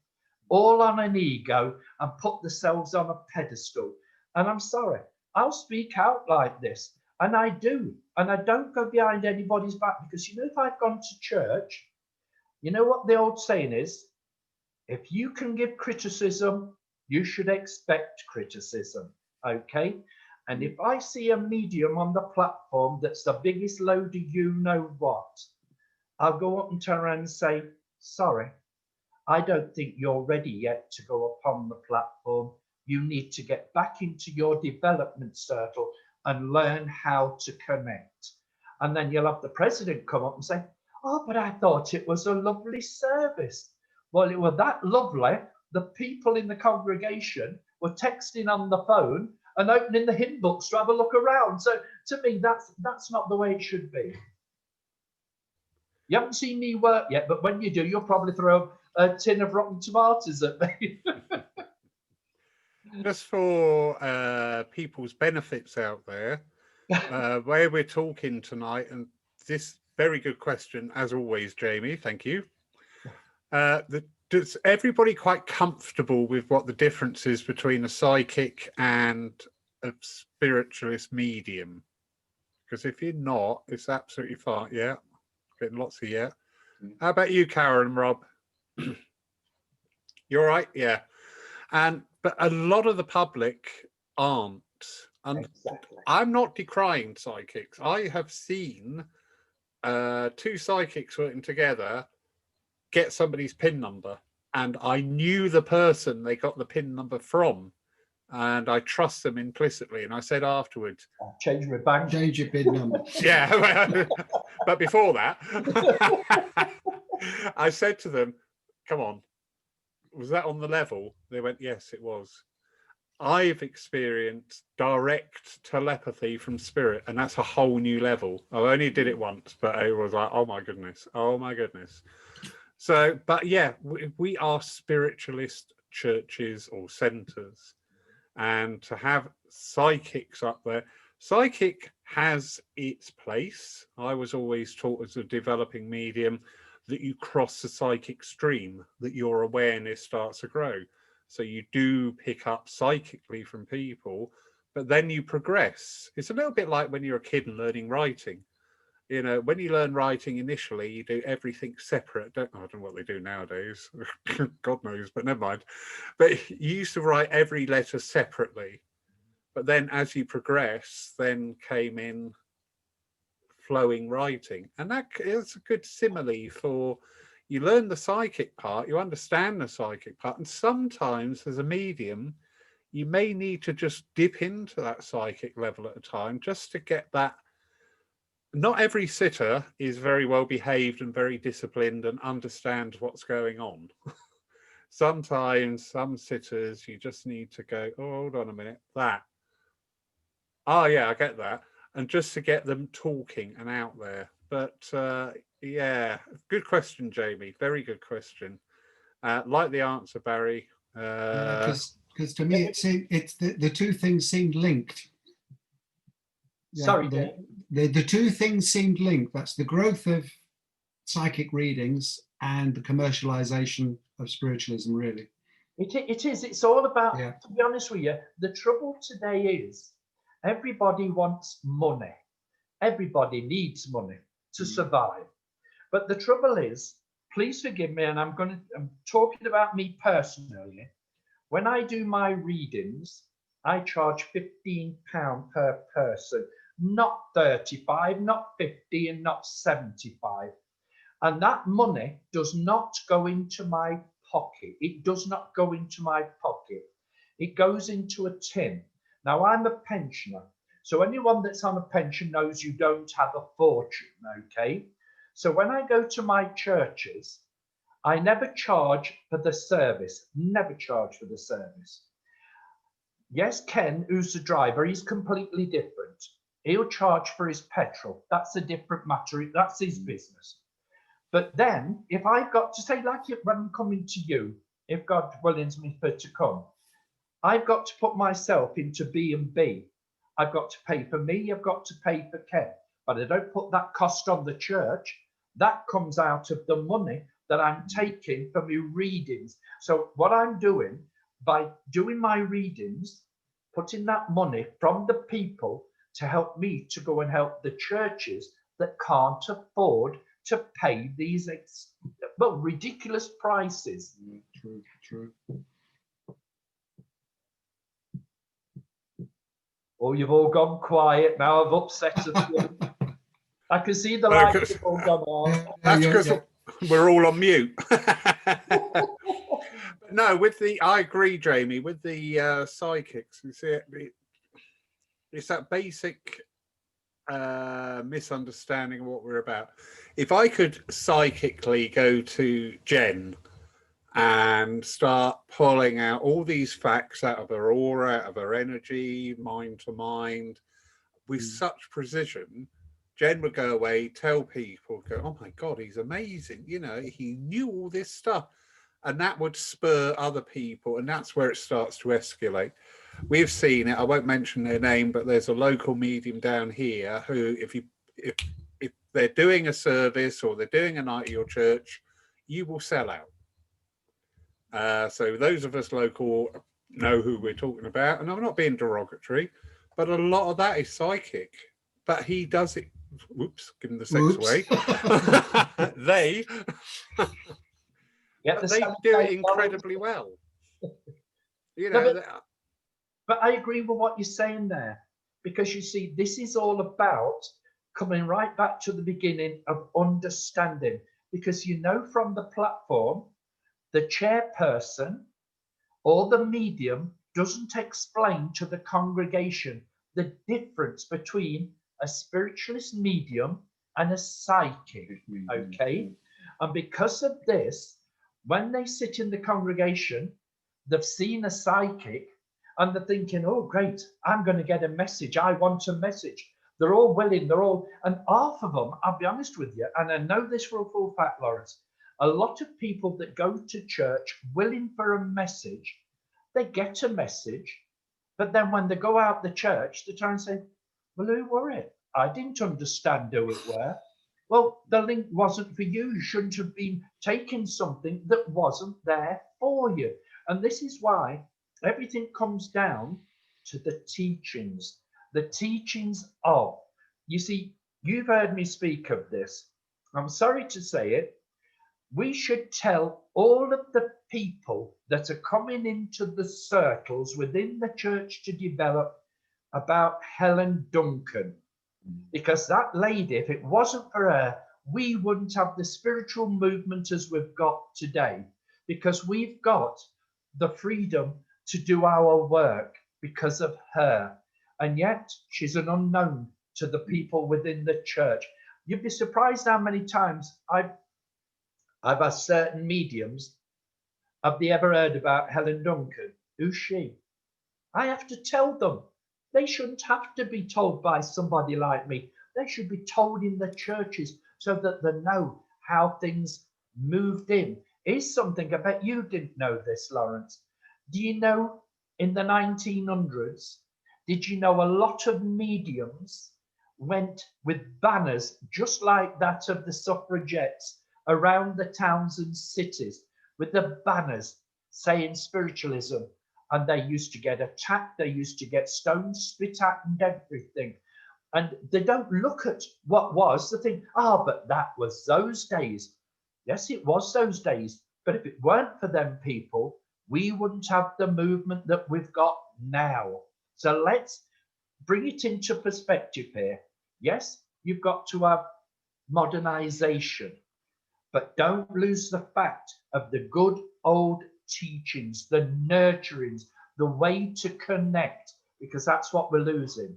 all on an ego, and put themselves on a pedestal. And I'm sorry, I'll speak out like this, and I do. And I don't go behind anybody's back, because, you know, if I've gone to church, you know what the old saying is? If you can give criticism, you should expect criticism, okay? And if I see a medium on the platform that's the biggest load of you know what, I'll go up and turn around and say, sorry, I don't think you're ready yet to go upon the platform. You need to get back into your development circle and learn how to connect. And then you'll have the president come up and say, oh, but I thought it was a lovely service. Well, it was that lovely. The people in the congregation were texting on the phone and opening the hymn books to have a look around. So to me, that's not the way it should be. You haven't seen me work yet, but when you do, you'll probably throw a tin of rotten tomatoes at me.
Just for people's benefits out there, where we're talking tonight, and this very good question, as always, Jamie, thank you. Does everybody quite comfortable with what the difference is between a psychic and a spiritualist medium? Because if you're not, it's absolutely fine. Yeah, getting lots of yeah. How about you, Karen and Rob? You're right, yeah. But a lot of the public aren't. And
Exactly.
I'm not decrying psychics. I have seen two psychics working together get somebody's PIN number, and I knew the person they got the PIN number from, and I trust them implicitly. And I said afterwards,
I'll change my bank.
Change your PIN number.
yeah, but before that, I said to them, come on, was that on the level? They went, yes, it was. I've experienced direct telepathy from spirit, and that's a whole new level. I only did it once, but it was like, oh my goodness. So, but yeah, we are spiritualist churches or centers, and to have psychics up there, psychic has its place. I was always taught as a developing medium that you cross the psychic stream, that your awareness starts to grow. So you do pick up psychically from people, but then you progress. It's a little bit like when you're a kid and learning writing. You know, when you learn writing initially, you do everything separate. I don't know what they do nowadays. God knows, but never mind. But you used to write every letter separately. But then as you progress, then came in flowing writing. And that is a good simile for, you learn the psychic part, you understand the psychic part. And sometimes as a medium, you may need to just dip into that psychic level at a time just to get that. Not every sitter is very well behaved and very disciplined and understands what's going on. Sometimes some sitters, you just need to go, oh, hold on a minute, that. Oh, yeah, I get that. And just to get them talking and out there. But yeah, good question, Jamie. Very good question. Like the answer, Barry.
Because to me, it's the two things seemed linked. Yeah,
Sorry,
the two things seemed linked. That's the growth of psychic readings and the commercialization of spiritualism, really.
It is. It's all about,
Yeah.
to be honest with you, the trouble today is everybody wants money. Everybody needs money to survive. But the trouble is, please forgive me, and I'm talking about me personally. When I do my readings, I charge £15 per person, not 35, not 50, and not 75. And that money does not go into my pocket. It does not go into my pocket. It goes into a tin. Now, I'm a pensioner. So anyone that's on a pension knows you don't have a fortune, okay? So when I go to my churches, I never charge for the service, never charge for the service. Yes, Ken, who's the driver, he's completely different. He'll charge for his petrol. That's a different matter. That's his business. But then, if I've got to say, like when I'm coming to you, if God wills me for to come, I've got to put myself into B&B. I've got to pay for me. I've got to pay for Ken. But I don't put that cost on the church. That comes out of the money that I'm taking from my readings. So what I'm doing by doing my readings, putting that money from the people to help me to go and help the churches that can't afford to pay these ridiculous prices.
True.
Oh, you've all gone quiet now. I've upset them. I can see the lights have all gone on.
That's because we're all on mute. No, I agree, Jamie, with the psychics. You see, it's that basic misunderstanding of what we're about. If I could psychically go to Jen and start pulling out all these facts out of her aura, out of her energy, mind to mind, with such precision, Jen would go away, tell people, go, oh my God, he's amazing. You know, he knew all this stuff. And that would spur other people. And that's where it starts to escalate. We've seen it. I won't mention their name, but there's a local medium down here who, if they're doing a service or they're doing a night at your church, you will sell out. So those of us local know who we're talking about. And I'm not being derogatory, but a lot of that is psychic. But he does it. Whoops, giving the sex away. They do it incredibly well. You know,
but I agree with what you're saying there, because you see, this is all about coming right back to the beginning of understanding. Because you know, from the platform, the chairperson or the medium doesn't explain to the congregation the difference between a spiritualist medium and a psychic, okay? And because of this, when they sit in the congregation, they've seen a psychic and they're thinking, oh, great, I'm going to get a message. I want a message. They're all willing, and half of them, I'll be honest with you, and I know this for a full fact, Lawrence, a lot of people that go to church willing for a message, they get a message, but then when they go out the church, they try and say, well, who were it? I didn't understand who it were. Well, the link wasn't for you. You shouldn't have been taking something that wasn't there for you. And this is why everything comes down to the teachings of, you see, you've heard me speak of this. I'm sorry to say it. We should tell all of the people that are coming into the circles within the church to develop about Helen Duncan. Because that lady, if it wasn't for her, we wouldn't have the spiritual movement as we've got today. Because we've got the freedom to do our work because of her. And yet she's an unknown to the people within the church. You'd be surprised how many times I've asked certain mediums, have they ever heard about Helen Duncan? Who's she? I have to tell them. They shouldn't have to be told by somebody like me. They should be told in the churches so that they know how things moved in. Is something, I bet you didn't know this, Lawrence. Do you know in the 1900s, did you know a lot of mediums went with banners just like that of the suffragettes around the towns and cities with the banners saying spiritualism, and they used to get attacked, they used to get stones spit at and everything. And they don't look at what was, they think, but that was those days. Yes, it was those days, but if it weren't for them people, we wouldn't have the movement that we've got now. So let's bring it into perspective here. Yes, you've got to have modernization, but don't lose the fact of the good old teachings, the nurturings, the way to connect, because that's what we're losing.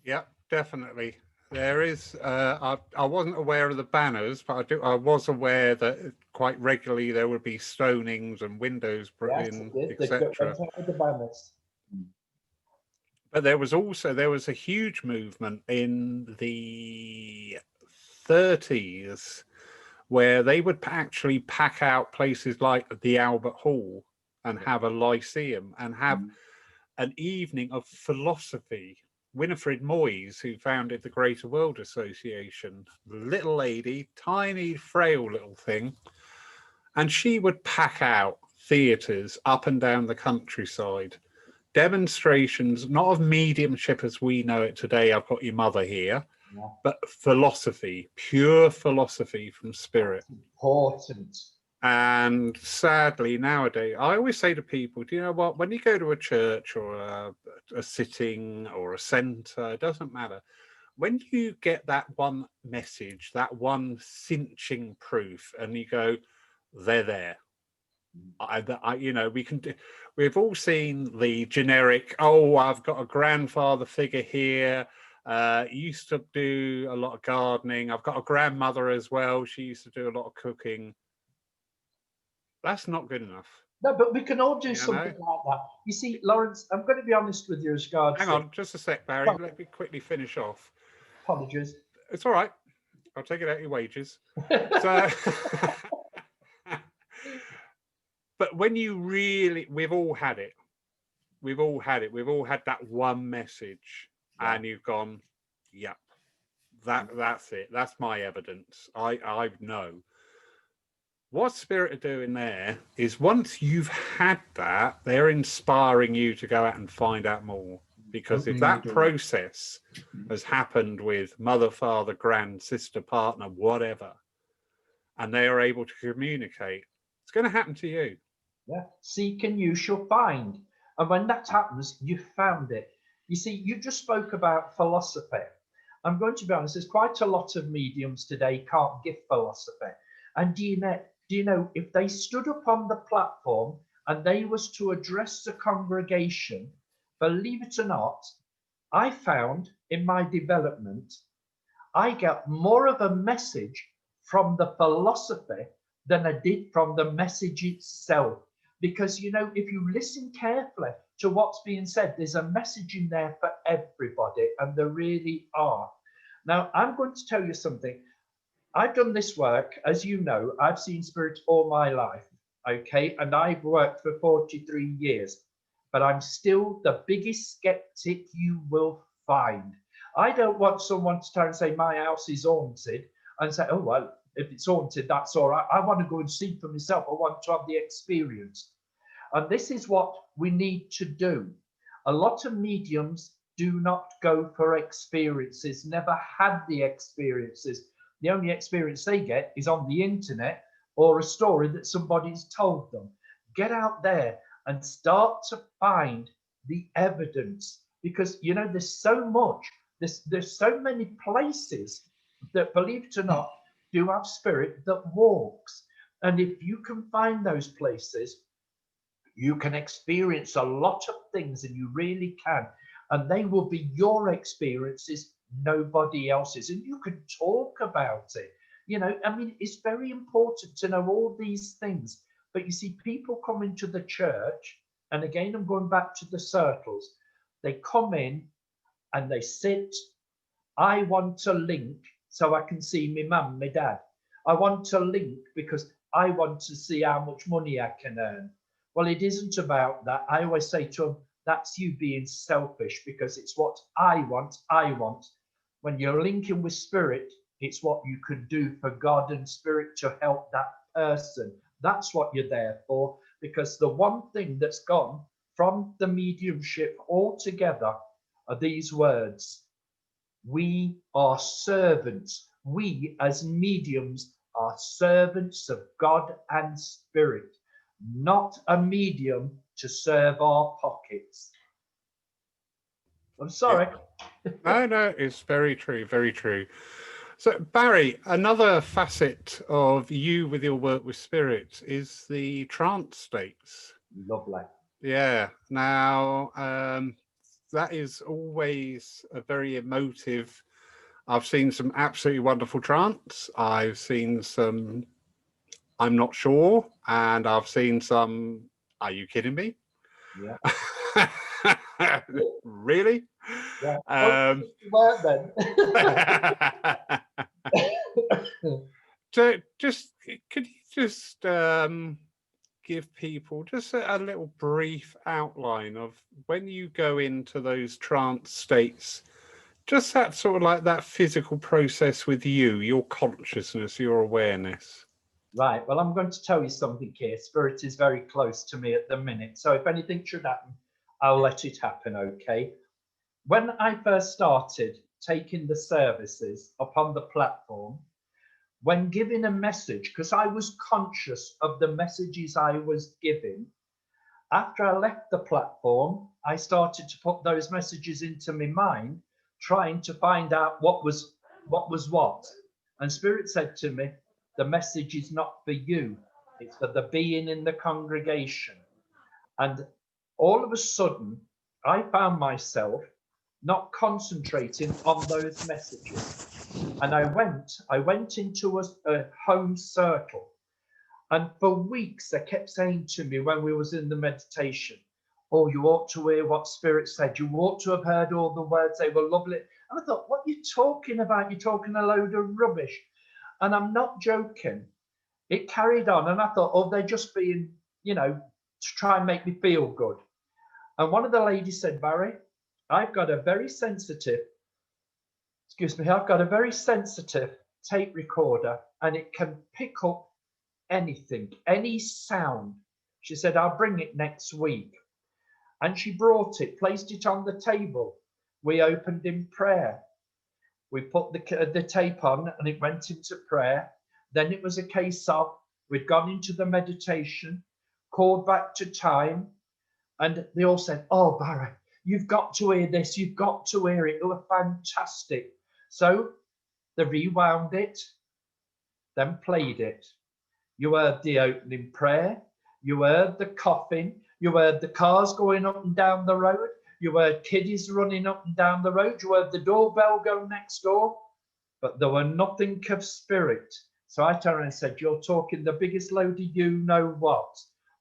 Yeah, definitely. There is. I wasn't aware of the banners, but I was aware that quite regularly there would be stonings and windows put in, etc. But there was a huge movement in the 30s where they would actually pack out places like the Albert Hall and have a Lyceum and have an evening of philosophy. Winifred Moyes, who founded the Greater World Association, little lady, tiny, frail little thing, and she would pack out theatres up and down the countryside, demonstrations, not of mediumship as we know it today, I've got your mother here, but philosophy, pure philosophy from spirit.
Important.
And sadly, nowadays, I always say to people, do you know what? When you go to a church or a sitting or a centre, it doesn't matter. When you get that one message, that one cinching proof, and you go, they're there. We've all seen the generic, I've got a grandfather figure here. Used to do a lot of gardening. I've got a grandmother as well. She used to do a lot of cooking. That's not good enough.
No, but we can all do
You
something
know?
like that. You see, Lawrence, I'm going to be honest with you as regards.
Hang on, just a sec, Barry. Let me quickly finish off.
Apologies.
It's all right. I'll take it out of your wages. So, but when you really, we've all had it. We've all had it. We've all had that one message, and you've gone, yep, that's it. That's my evidence. I know. What Spirit are doing there is once you've had that, they're inspiring you to go out and find out more. Because if that process has happened with mother, father, grand, sister, partner, whatever, and they are able to communicate, it's going to happen to you.
Yeah. Seek and you shall find. And when that happens, you found it. You see, you just spoke about philosophy. I'm going to be honest, there's quite a lot of mediums today can't give philosophy. And do you know, if they stood up on the platform and they was to address the congregation, believe it or not, I found in my development, I got more of a message from the philosophy than I did from the message itself. Because, you know, if you listen carefully to what's being said, there's a message in there for everybody, and there really are. Now, I'm going to tell you something. I've done this work, as you know, I've seen spirits all my life, okay? And I've worked for 43 years, but I'm still the biggest skeptic you will find. I don't want someone to try and say my house is haunted and say, oh, well, if it's haunted, that's all right. I want to go and see for myself. I want to have the experience. And this is what we need to do. A lot of mediums do not go for experiences, never had the experiences. The only experience they get is on the internet or a story that somebody's told them. Get out there and start to find the evidence, because, you know, there's so much, there's so many places that, believe it or not, do have spirit that walks. And if you can find those places, you can experience a lot of things, and you really can. And they will be your experiences, nobody else's. And you can talk about it. You know, I mean, it's very important to know all these things. But you see, people come into the church, and again, I'm going back to the circles. They come in and they sit. I want to link so I can see my mum, my dad. I want to link because I want to see how much money I can earn. Well, it isn't about that. I always say to them, that's you being selfish, because it's what I want. When you're linking with spirit, it's what you could do for God and spirit to help that person. That's what you're there for, because the one thing that's gone from the mediumship altogether are these words. We are servants. We as mediums are servants of God and spirit, not a medium to serve our pockets. I'm sorry.
No, it's very true, very true. So, Barry, another facet of you with your work with spirits is the trance states.
Lovely.
Yeah. Now, that is always a very emotive. I've seen some absolutely wonderful trance. I've seen some, I'm not sure. And I've seen some, are you kidding me?
Yeah.
Really?
Yeah. Well, then.
So just could you just give people just a little brief outline of when you go into those trance states, just that sort of like that physical process with you, your consciousness, your awareness.
Right. Well, I'm going to tell you something here. Spirit is very close to me at the minute. So if anything should happen, I'll let it happen, okay? When I first started taking the services upon the platform, when giving a message, because I was conscious of the messages I was giving, after I left the platform, I started to put those messages into my mind, trying to find out what was what. And Spirit said to me, the message is not for you, it's for the being in the congregation. And all of a sudden, I found myself not concentrating on those messages. And I went into a home circle. And for weeks, they kept saying to me when we was in the meditation, oh, you ought to hear what Spirit said. You ought to have heard all the words. They were lovely. And I thought, what are you talking about? You're talking a load of rubbish. And I'm not joking. It carried on. And I thought, oh, they're just being, you know, to try and make me feel good. And one of the ladies said, Barry, I've got a very sensitive tape recorder, and it can pick up anything, any sound. She said, I'll bring it next week. And she brought it, placed it on the table. We opened in prayer. We put the tape on and it went into prayer. Then it was a case of we'd gone into the meditation, called back to time, and they all said, oh, Barry, you've got to hear this. You've got to hear it. It was fantastic. So they rewound it, then played it. You heard the opening prayer. You heard the coughing. You heard the cars going up and down the road. You heard kiddies running up and down the road. You heard the doorbell go next door. But there were nothing of Spirit. So I turned and said, you're talking the biggest load of you know what.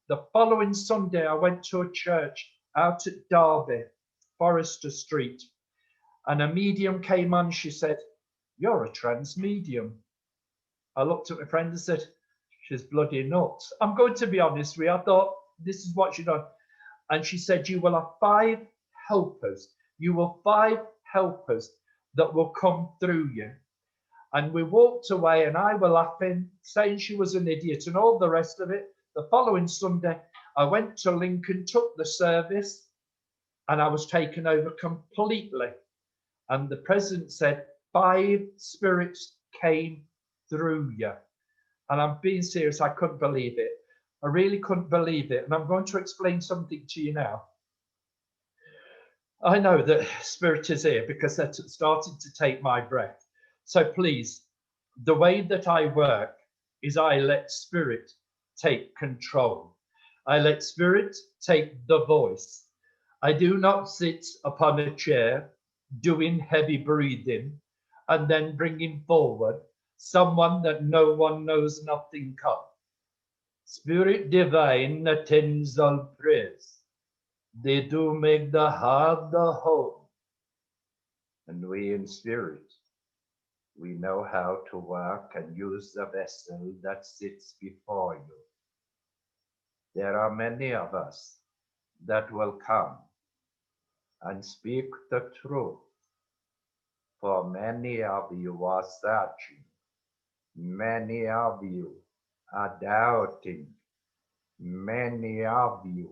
The following Sunday, I went to a church out at Derby, Forrester Street. And a medium came on. She said, you're a trance medium. I looked at my friend and said, she's bloody nuts. I'm going to be honest with you. I thought, this is what she done. And she said, you will have 5 helpers. You will 5 helpers that will come through you. And we walked away and I were laughing, saying she was an idiot and all the rest of it. The following Sunday, I went to Lincoln, took the service, and I was taken over completely. And the president said, 5 spirits came through you. And I'm being serious, I couldn't believe it. I really couldn't believe it. And I'm going to explain something to you now. I know that Spirit is here because they're starting to take my breath. So please, the way that I work is I let Spirit take control. I let Spirit take the voice. I do not sit upon a chair doing heavy breathing and then bringing forward someone that no one knows nothing of. Spirit divine attends all prayers. They do make the heart the home. And we in Spirit, we know how to work and use the vessel that sits before you. There are many of us that will come and speak the truth. For many of you are searching. Many of you are doubting. Many of you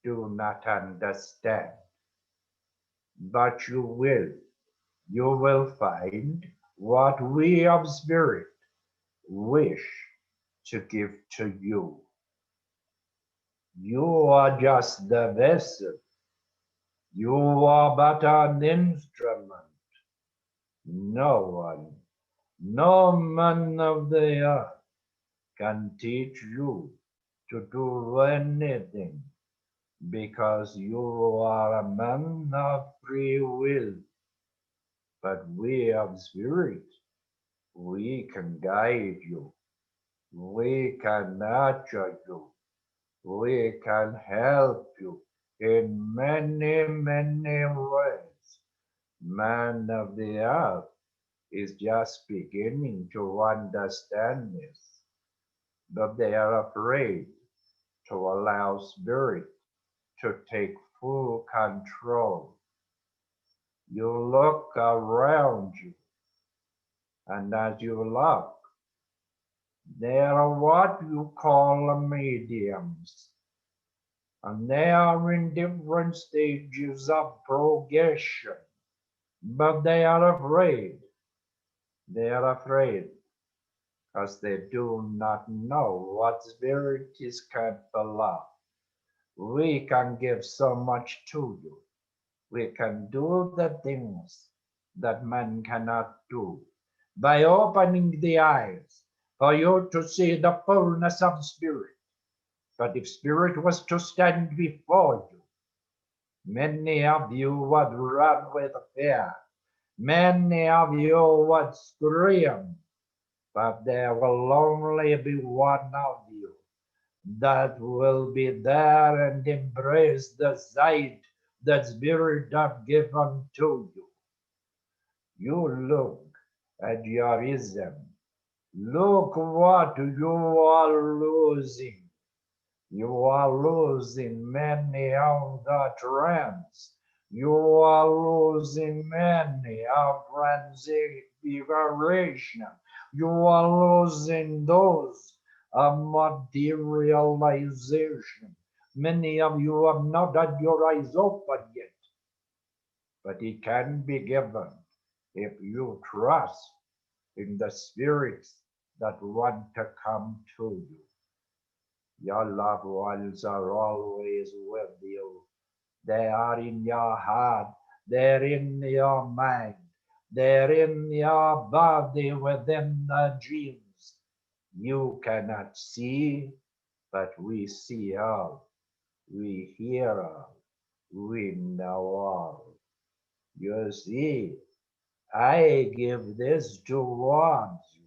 do not understand. But you will find what we of Spirit wish to give to you. You are just the vessel. You are but an instrument. No man of the earth can teach you to do anything because you are a man of free will. But we of Spirit, we can guide you. We can nurture you. We can help you in many, many ways. Man of the earth is just beginning to understand this, but they are afraid to allow Spirit to take full control. You look around you, and as you look, there are what you call mediums, and they are in different stages of progression, but they are afraid. They are afraid because they do not know what Spirit is capable of. We can give so much to you. We can do the things that man cannot do by opening the eyes for you to see the fullness of Spirit. But if Spirit was to stand before you, many of you would run with fear. Many of you would scream, but there will only be one of you that will be there and embrace the sight that Spirit have given to you. You look at your ism. Look what you are losing. You are losing many of the trance. You are losing many of transfiguration. You are losing those of materialization. Many of you have not had your eyes open yet, but it can be given if you trust in the spirits that want to come to you. Your loved ones are always with you. They are in your heart. They're in your mind. They're in your body within the dreams. You cannot see, but we see all. We hear all. We know all. You see, I give this to warn you.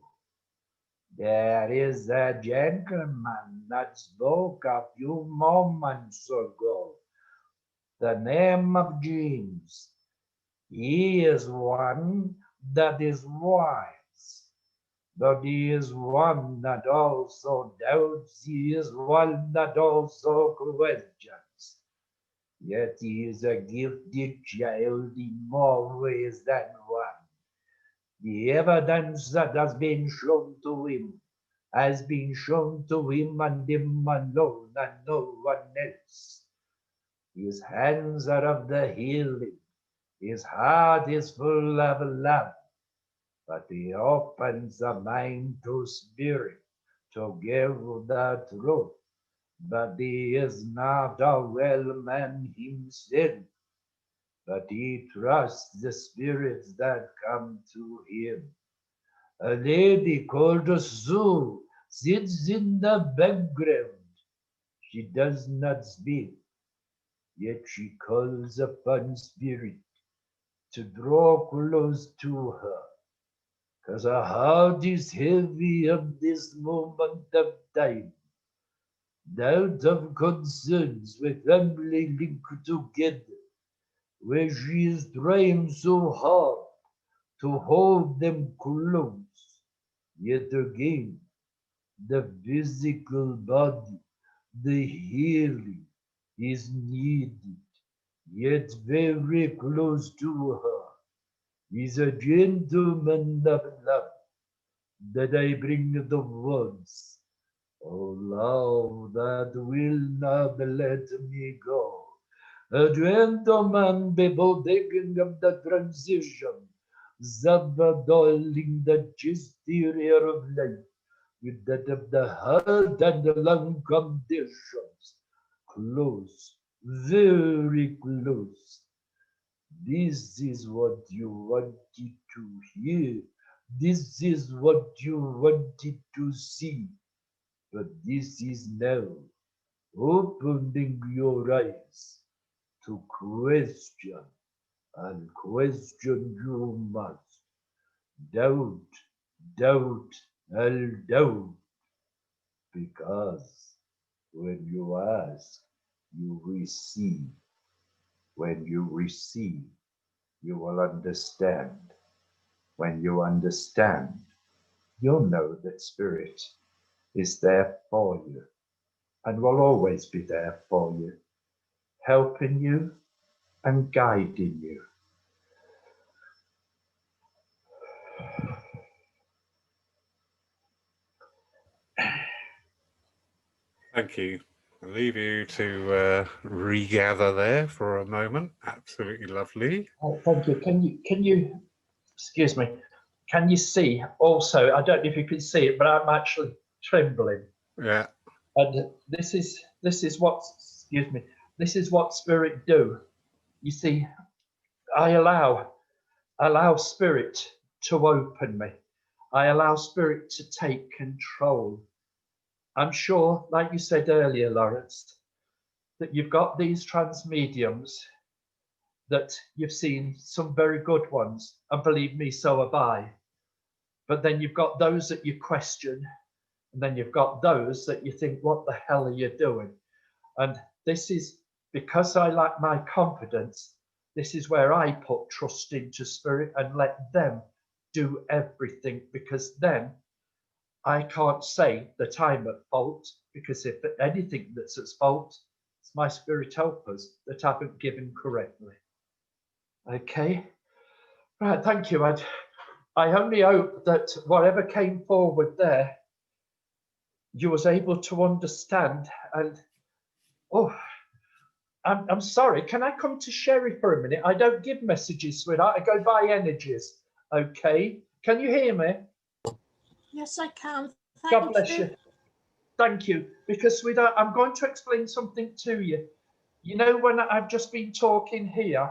There is a gentleman that spoke a few moments ago. The name of James. He is one that is wise, but he is one that also doubts. He is one that also questions. Yet he is a gifted child in more ways than one. The evidence that has been shown to him has been shown to him and him alone and no one else. His hands are of the healing. His heart is full of love. But he opens the mind to spirit to give the truth. But he is not a well man himself. But he trusts the spirits that come to him. A lady called Sue sits in the background. She does not speak, yet she calls upon spirit to draw close to her, because her heart is heavy at this moment of time. Doubt of concerns with family linked together, where she is trying so hard to hold them close. Yet again, the physical body, the healing is needed, yet very close to her is a gentleman of love that I bring the words. Oh, love that will not let me go. A gentleman before taking of the transition, Zabadolling the gesture of life with that of the heart and the lung conditions. Close, very close. This is what you wanted to hear. This is what you wanted to see. But this is now opening your eyes to question, and question you must. Doubt, doubt, and doubt. Because when you ask, you receive. When you receive, you will understand. When you understand, you'll know that Spirit is there for you and will always be there for you, helping you and guiding you.
Thank you. I'll leave you to regather there for a moment. Absolutely lovely.
Oh, thank you. Can you, excuse me, can you see also, I don't know if you can see it, but I'm actually trembling.
Yeah.
And this is what, excuse me, this is what Spirit do. You see, I allow Spirit to open me. I allow Spirit to take control. I'm sure, like you said earlier, Lawrence, that you've got these trans mediums, that you've seen some very good ones, and believe me, so have I. But then you've got those that you question, And then you've got those that you think, what the hell are you doing? And this is because I lack my confidence. This is where I put trust into spirit and let them do everything, because then I can't say that I'm at fault, because if anything that's at fault, it's my spirit helpers that haven't given correctly. Okay, right, thank you. I only hope that whatever came forward there, you was able to understand. And oh, I'm sorry, can I come to Sherry for a minute? I don't give messages, sweetheart, I go by energies. Okay, can you hear me?
Yes, I can.
God bless you. Thank you. Because, sweetheart, I'm going to explain something to you. You know, when I've just been talking here,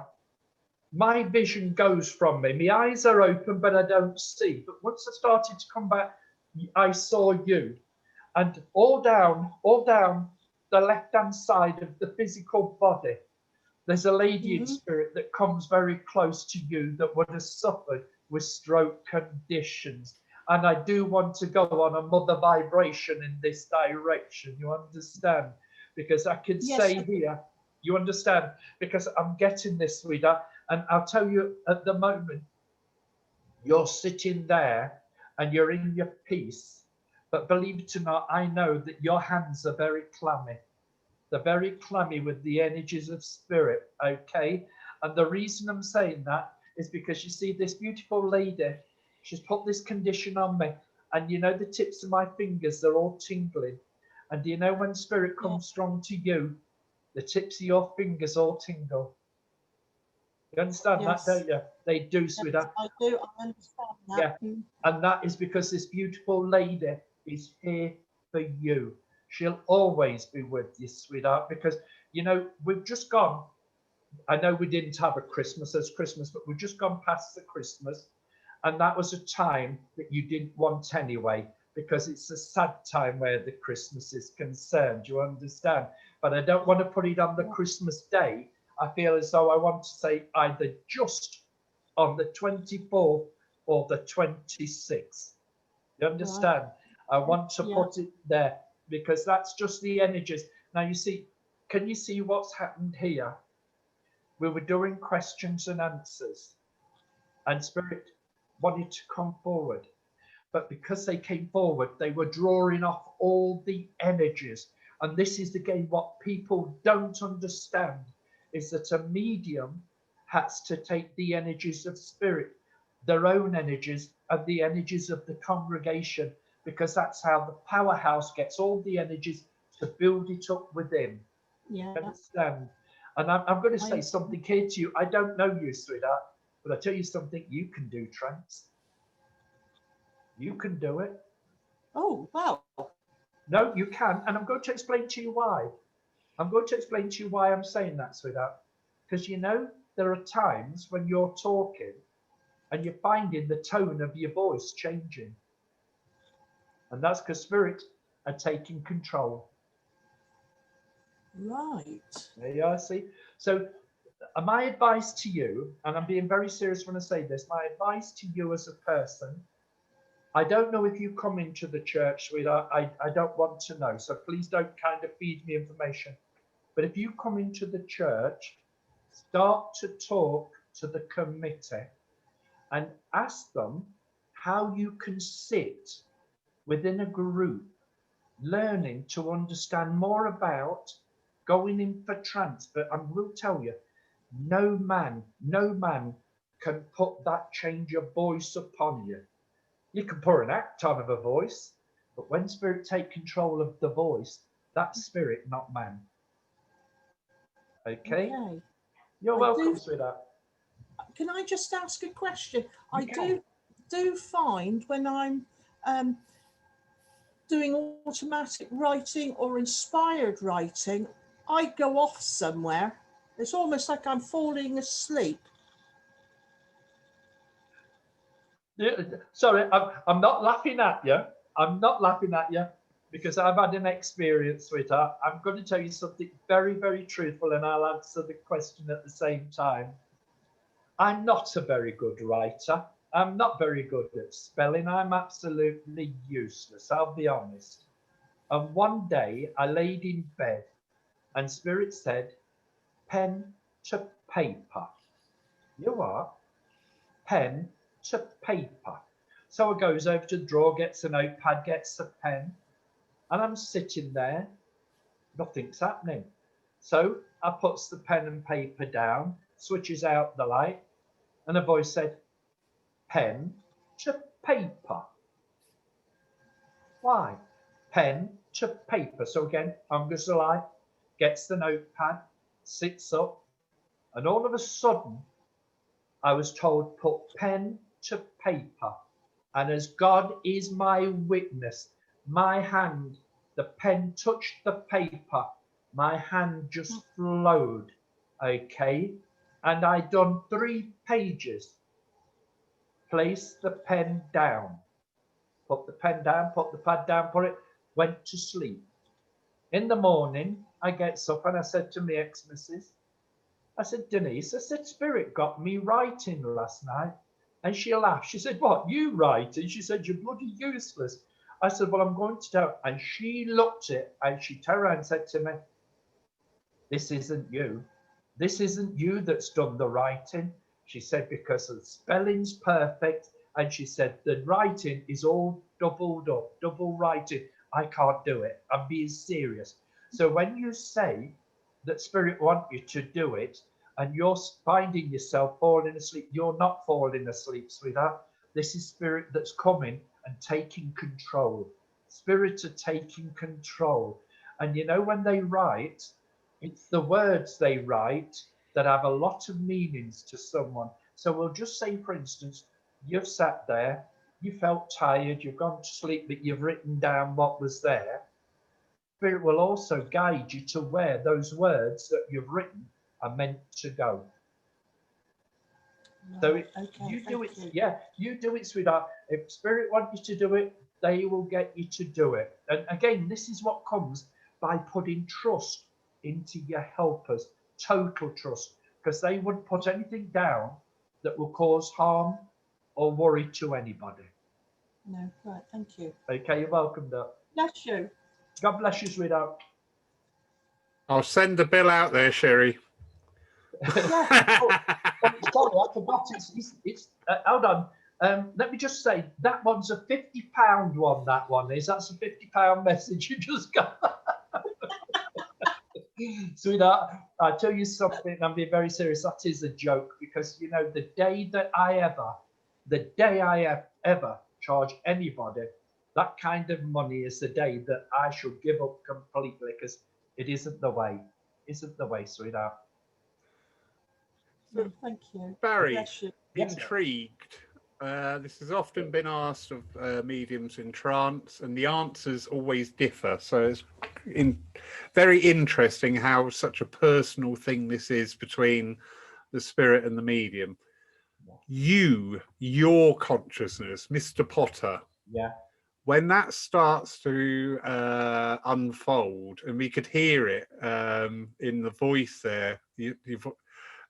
my vision goes from me. My eyes are open, but I don't see. But once I started to come back, I saw you. And all down the left-hand side of the physical body, there's a lady in spirit that comes very close to you that would have suffered with stroke conditions. And I do want to go on a mother vibration in this direction. You understand? Because I can say here, you understand? Because I'm getting this, sweetheart. And I'll tell you at the moment, you're sitting there and you're in your peace. But believe it or not, I know that your hands are very clammy. They're very clammy with the energies of spirit, okay? And the reason I'm saying that is because you see this beautiful lady, she's put this condition on me. And you know, the tips of my fingers, they're all tingling. And do you know when spirit comes strong to you, the tips of your fingers all tingle? You understand that, don't you? They do, sweetheart.
I do, I understand that.
Yeah, and that is because this beautiful lady is here for you. She'll always be with you, sweetheart, because, you know, we've just gone, I know we didn't have a Christmas as Christmas, but we've just gone past the Christmas. And that was a time that you didn't want anyway, because it's a sad time where the Christmas is concerned, you understand? But I don't want to put it on the Christmas day. I feel as though I want to say either just on the 24th or the 26th. You understand? Right. I want to put it there because that's just the energies. Now, you see, can you see what's happened here? We were doing questions and answers, and Spirit wanted to come forward. But because they came forward, they were drawing off all the energies. And this is again what people don't understand, is that a medium has to take the energies of spirit, their own energies, and the energies of the congregation, because that's how the powerhouse gets all the energies to build it up within.
Yeah.
You understand? And I'm going to say something here to you. I don't know you, sweetheart, but I'll tell you something you can do, Trance. You can do it.
Oh, wow.
No, you can. And I'm going to explain to you why. I'm going to explain to you why I'm saying that, sweetheart. Because, you know, there are times when you're talking and you're finding the tone of your voice changing. And that's because spirit are taking control.
Right.
There you are, see? So my advice to you, and I'm being very serious when I say this, my advice to you as a person, I don't know if you come into the church, sweetheart. I don't want to know. So please don't kind of feed me information. But if you come into the church, start to talk to the committee and ask them how you can sit within a group, learning to understand more about going in for trance. But I will tell you, no man can put that change of voice upon you. You can put an act on of a voice, but when spirit take control of the voice, that's spirit, not man. Okay? You're welcome, sweetheart.
Can I just ask a question? I do find when I'm doing automatic writing or inspired writing, I go off somewhere. It's almost like I'm falling asleep.
Sorry, I'm not laughing at you. I'm not laughing at you because I've had an experience, sweetheart. I'm going to tell you something very, very truthful, and I'll answer the question at the same time. I'm not a very good writer. I'm not very good at spelling. I'm absolutely useless, I'll be honest. And one day I laid in bed and Spirit said, pen to paper. You are? Pen to paper. So I goes over to the drawer, gets a notepad, gets a pen, and I'm sitting there. Nothing's happening. So I puts the pen and paper down, switches out the light, and a voice said, pen to paper. Why? Pen to paper. So again, hungers the light, gets the notepad, sits up, and all of a sudden, I was told, put pen to paper. And as God is my witness, my hand, the pen touched the paper, my hand just flowed, okay? And I done 3 pages. Place the pen down. Put the pen down, put the pad down, put it, went to sleep. In the morning, I gets up and I said to my ex-missus, I said, Denise, I said, Spirit got me writing last night. And she laughed. She said, what, you writing? She said, you're bloody useless. I said, well, I'm going to tell. And she looked at it and she turned around and said to me, this isn't you. This isn't you that's done the writing. She said, because the spelling's perfect. And she said, the writing is all doubled up, double writing. I can't do it. I'm being serious. So when you say that Spirit want you to do it, and you're finding yourself falling asleep, you're not falling asleep, sweetheart. This is Spirit that's coming and taking control. Spirits are taking control. And you know, when they write, it's the words they write that have a lot of meanings to someone. So we'll just say, for instance, you've sat there, you felt tired, you've gone to sleep, but you've written down what was there. Spirit will also guide you to where those words that you've written are meant to go. So
Okay,
you do it,
you.
yeah, you do it, sweetheart. If Spirit wants you to do it, they will get you to do it. And again, this is what comes by putting trust into your helpers, total trust, because they wouldn't put anything down that will cause harm or worry to anybody.
No, right, thank you.
Okay, you're welcome, Doc.
Bless you.
God bless you, sweetheart.
I'll send a bill out there, Sherry.
Yeah.
Oh, sorry, I forgot. It's hold on. Let me just say that one's a £50 one. That one is. That's a £50 message you just got. Sweetheart, I tell you something. I'm being very serious. That is a joke, because you know the day I ever charge anybody that kind of money is the day that I shall give up completely, because it isn't the way. Isn't the way, sweetheart.
No, thank you.
Barry,
Bless you.
Yes, sir.
intrigued. This has often been asked of mediums in trance, and the answers always differ. So it's very interesting how such a personal thing this is between the spirit and the medium. Your consciousness, Mr. Potter.
Yeah.
When that starts to unfold, and we could hear it in the voice there,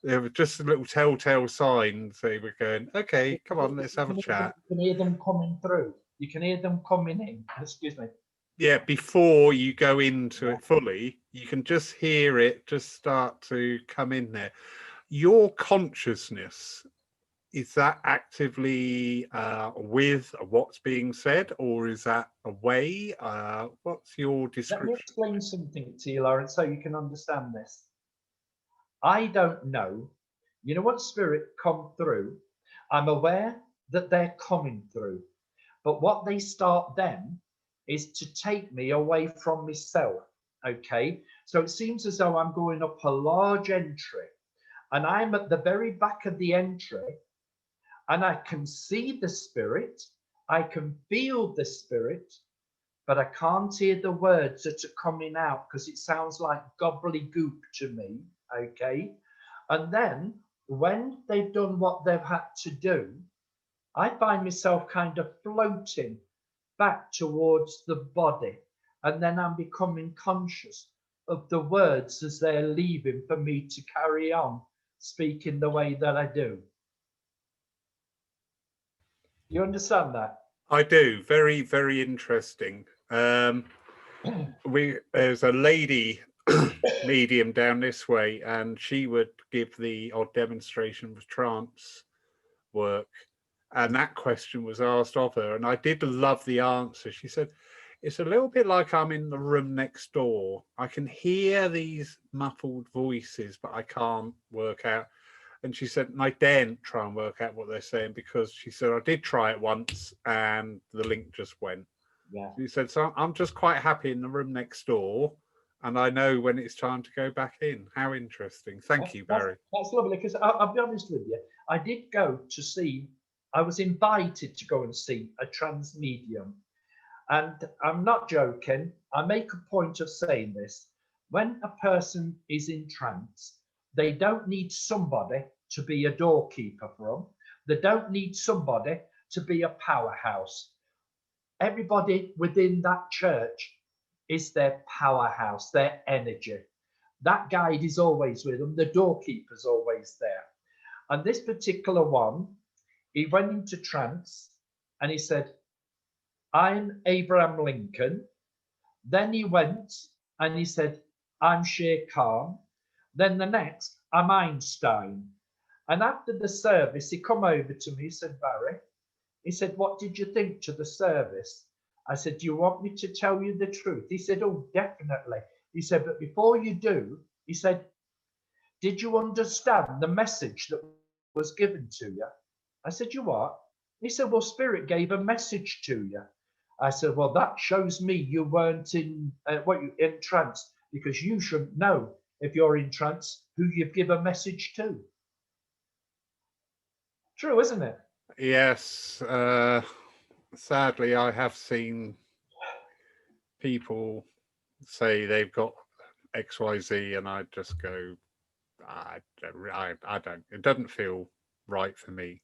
there were just a little telltale signs. They were going, okay, come on, let's have a chat.
You can hear them coming through. You can hear them coming in. Excuse me.
Yeah, before you go into it fully, you can just hear it just start to come in there. Your consciousness, is that actively with what's being said, or is that away? What's your
Let
description?
me explain something to you, Lawrence, so you can understand this. I don't know. You know what spirit come through? I'm aware that they're coming through. But what they start then is to take me away from myself. Okay. So it seems as though I'm going up a large entry, and I'm at the very back of the entry, and I can see the spirit, I can feel the spirit, but I can't hear the words that are coming out because it sounds like gobbledygook to me. Okay. And then when they've done what they've had to do, I find myself kind of floating back towards the body. And then I'm becoming conscious of the words as they're leaving for me to carry on speaking the way that I do. You understand that?
I do. Very, very interesting. There's a lady medium down this way, and she would give the odd demonstration of trance work. And that question was asked of her, and I did love the answer. She said, "It's a little bit like I'm in the room next door. I can hear these muffled voices, but I can't work out." And she said, "I daren't try and work out what they're saying, because," she said, "I did try it once and the link just went."
Yeah.
She said, "So I'm just quite happy in the room next door, and I know when it's time to go back in." How interesting. Thank you, Barry.
That's lovely, because I'll be honest with you. I did go to see, I was invited to go and see a trans medium. And I'm not joking. I make a point of saying this. When a person is in trance, they don't need somebody to be a doorkeeper for them. They don't need somebody to be a powerhouse. Everybody within that church is their powerhouse, their energy. That guide is always with them. The doorkeeper's always there. And this particular one, he went into trance and he said, "I'm Abraham Lincoln." Then he went and he said, "I'm Sher Khan." Then the next, "I'm Einstein." And after the service, he come over to me, he said, "Barry," he said, "what did you think to the service?" I said, "Do you want me to tell you the truth?" He said, "Oh, definitely." He said, "But before you do," he said, "did you understand the message that was given to you?" I said, "You what?" He said, "Well, Spirit gave a message to you." I said, "Well, that shows me you weren't in in trance, because you should know, if you're in trance, who you've given a message to." True, isn't it?
Yes. Sadly, I have seen people say they've got XYZ, and I just go, I don't. It doesn't feel right for me.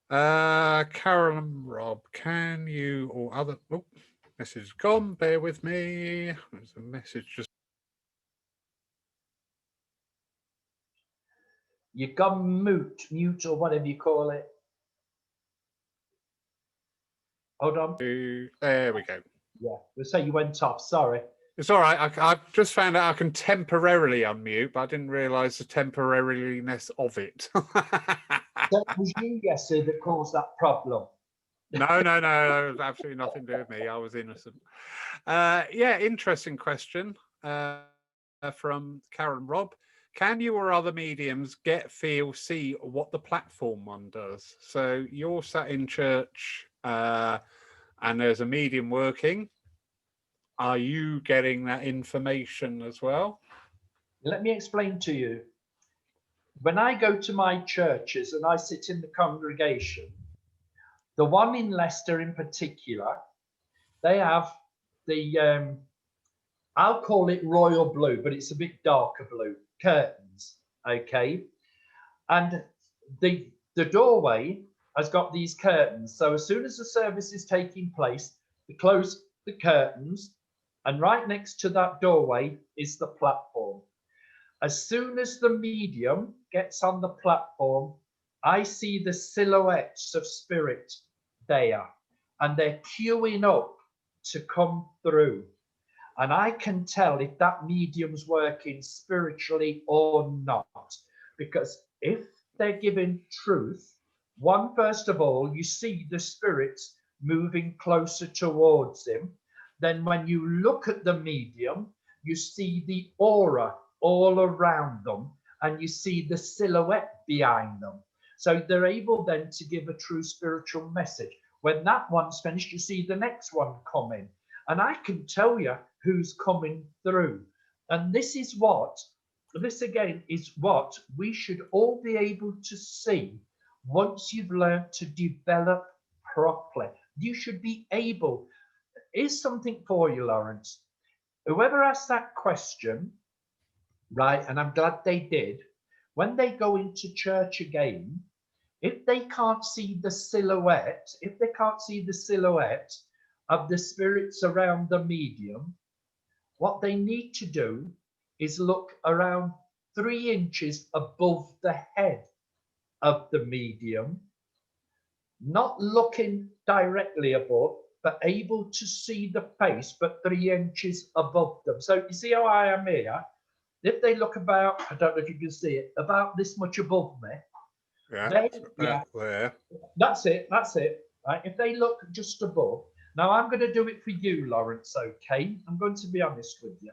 Carol and Rob, can you or other? Oh, message gone. Bear with me. There's a message just.
You've gone mute, or whatever you call it. Hold on.
There we go.
Yeah, we'll say you went off. Sorry.
It's all right. I've just found out I can temporarily unmute, but I didn't realise the temporariness of it.
That was you yesterday that caused that problem.
No, absolutely nothing to do with me. I was innocent. Yeah, interesting question from Karen Rob. Can you or other mediums get, feel, see what the platform one does? So you're sat in church and there's a medium working. Are you getting that information as well?
Let me explain to you. When I go to my churches and I sit in the congregation, the one in Leicester in particular, they have the, I'll call it royal blue, but it's a bit darker blue, curtains, okay? And the doorway has got these curtains. So as soon as the service is taking place, they close the curtains, and right next to that doorway is the platform. As soon as the medium gets on the platform, I see the silhouettes of spirit there, and they're queuing up to come through. And I can tell if that medium's working spiritually or not, because if they're giving truth, one, first of all, you see the spirits moving closer towards him. Then when you look at the medium, you see the aura all around them, and you see the silhouette behind them. So they're able then to give a true spiritual message. When that one's finished, you see the next one coming. And I can tell you who's coming through. And this again is what we should all be able to see once you've learned to develop properly. You should be able. Here's something for you, Lawrence. Whoever asked that question, right, and I'm glad they did, when they go into church again, if they can't see the silhouette, of the spirits around the medium, what they need to do is look around 3 inches above the head of the medium, not looking directly above, but able to see the face, but 3 inches above them. So you see how I am here? If they look about, I don't know if you can see it, about this much above me,
Yeah,
they,
about there.
that's it, right? If they look just above, now I'm going to do it for you, Lawrence, okay? I'm going to be honest with you.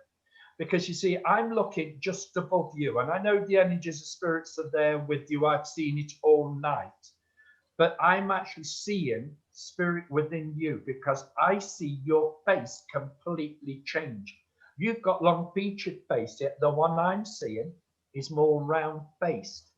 Because you see, I'm looking just above you, and I know the energies of spirits are there with you. I've seen it all night. But I'm actually seeing spirit within you because I see your face completely change. You've got long featured face, yet the one I'm seeing is more round faced,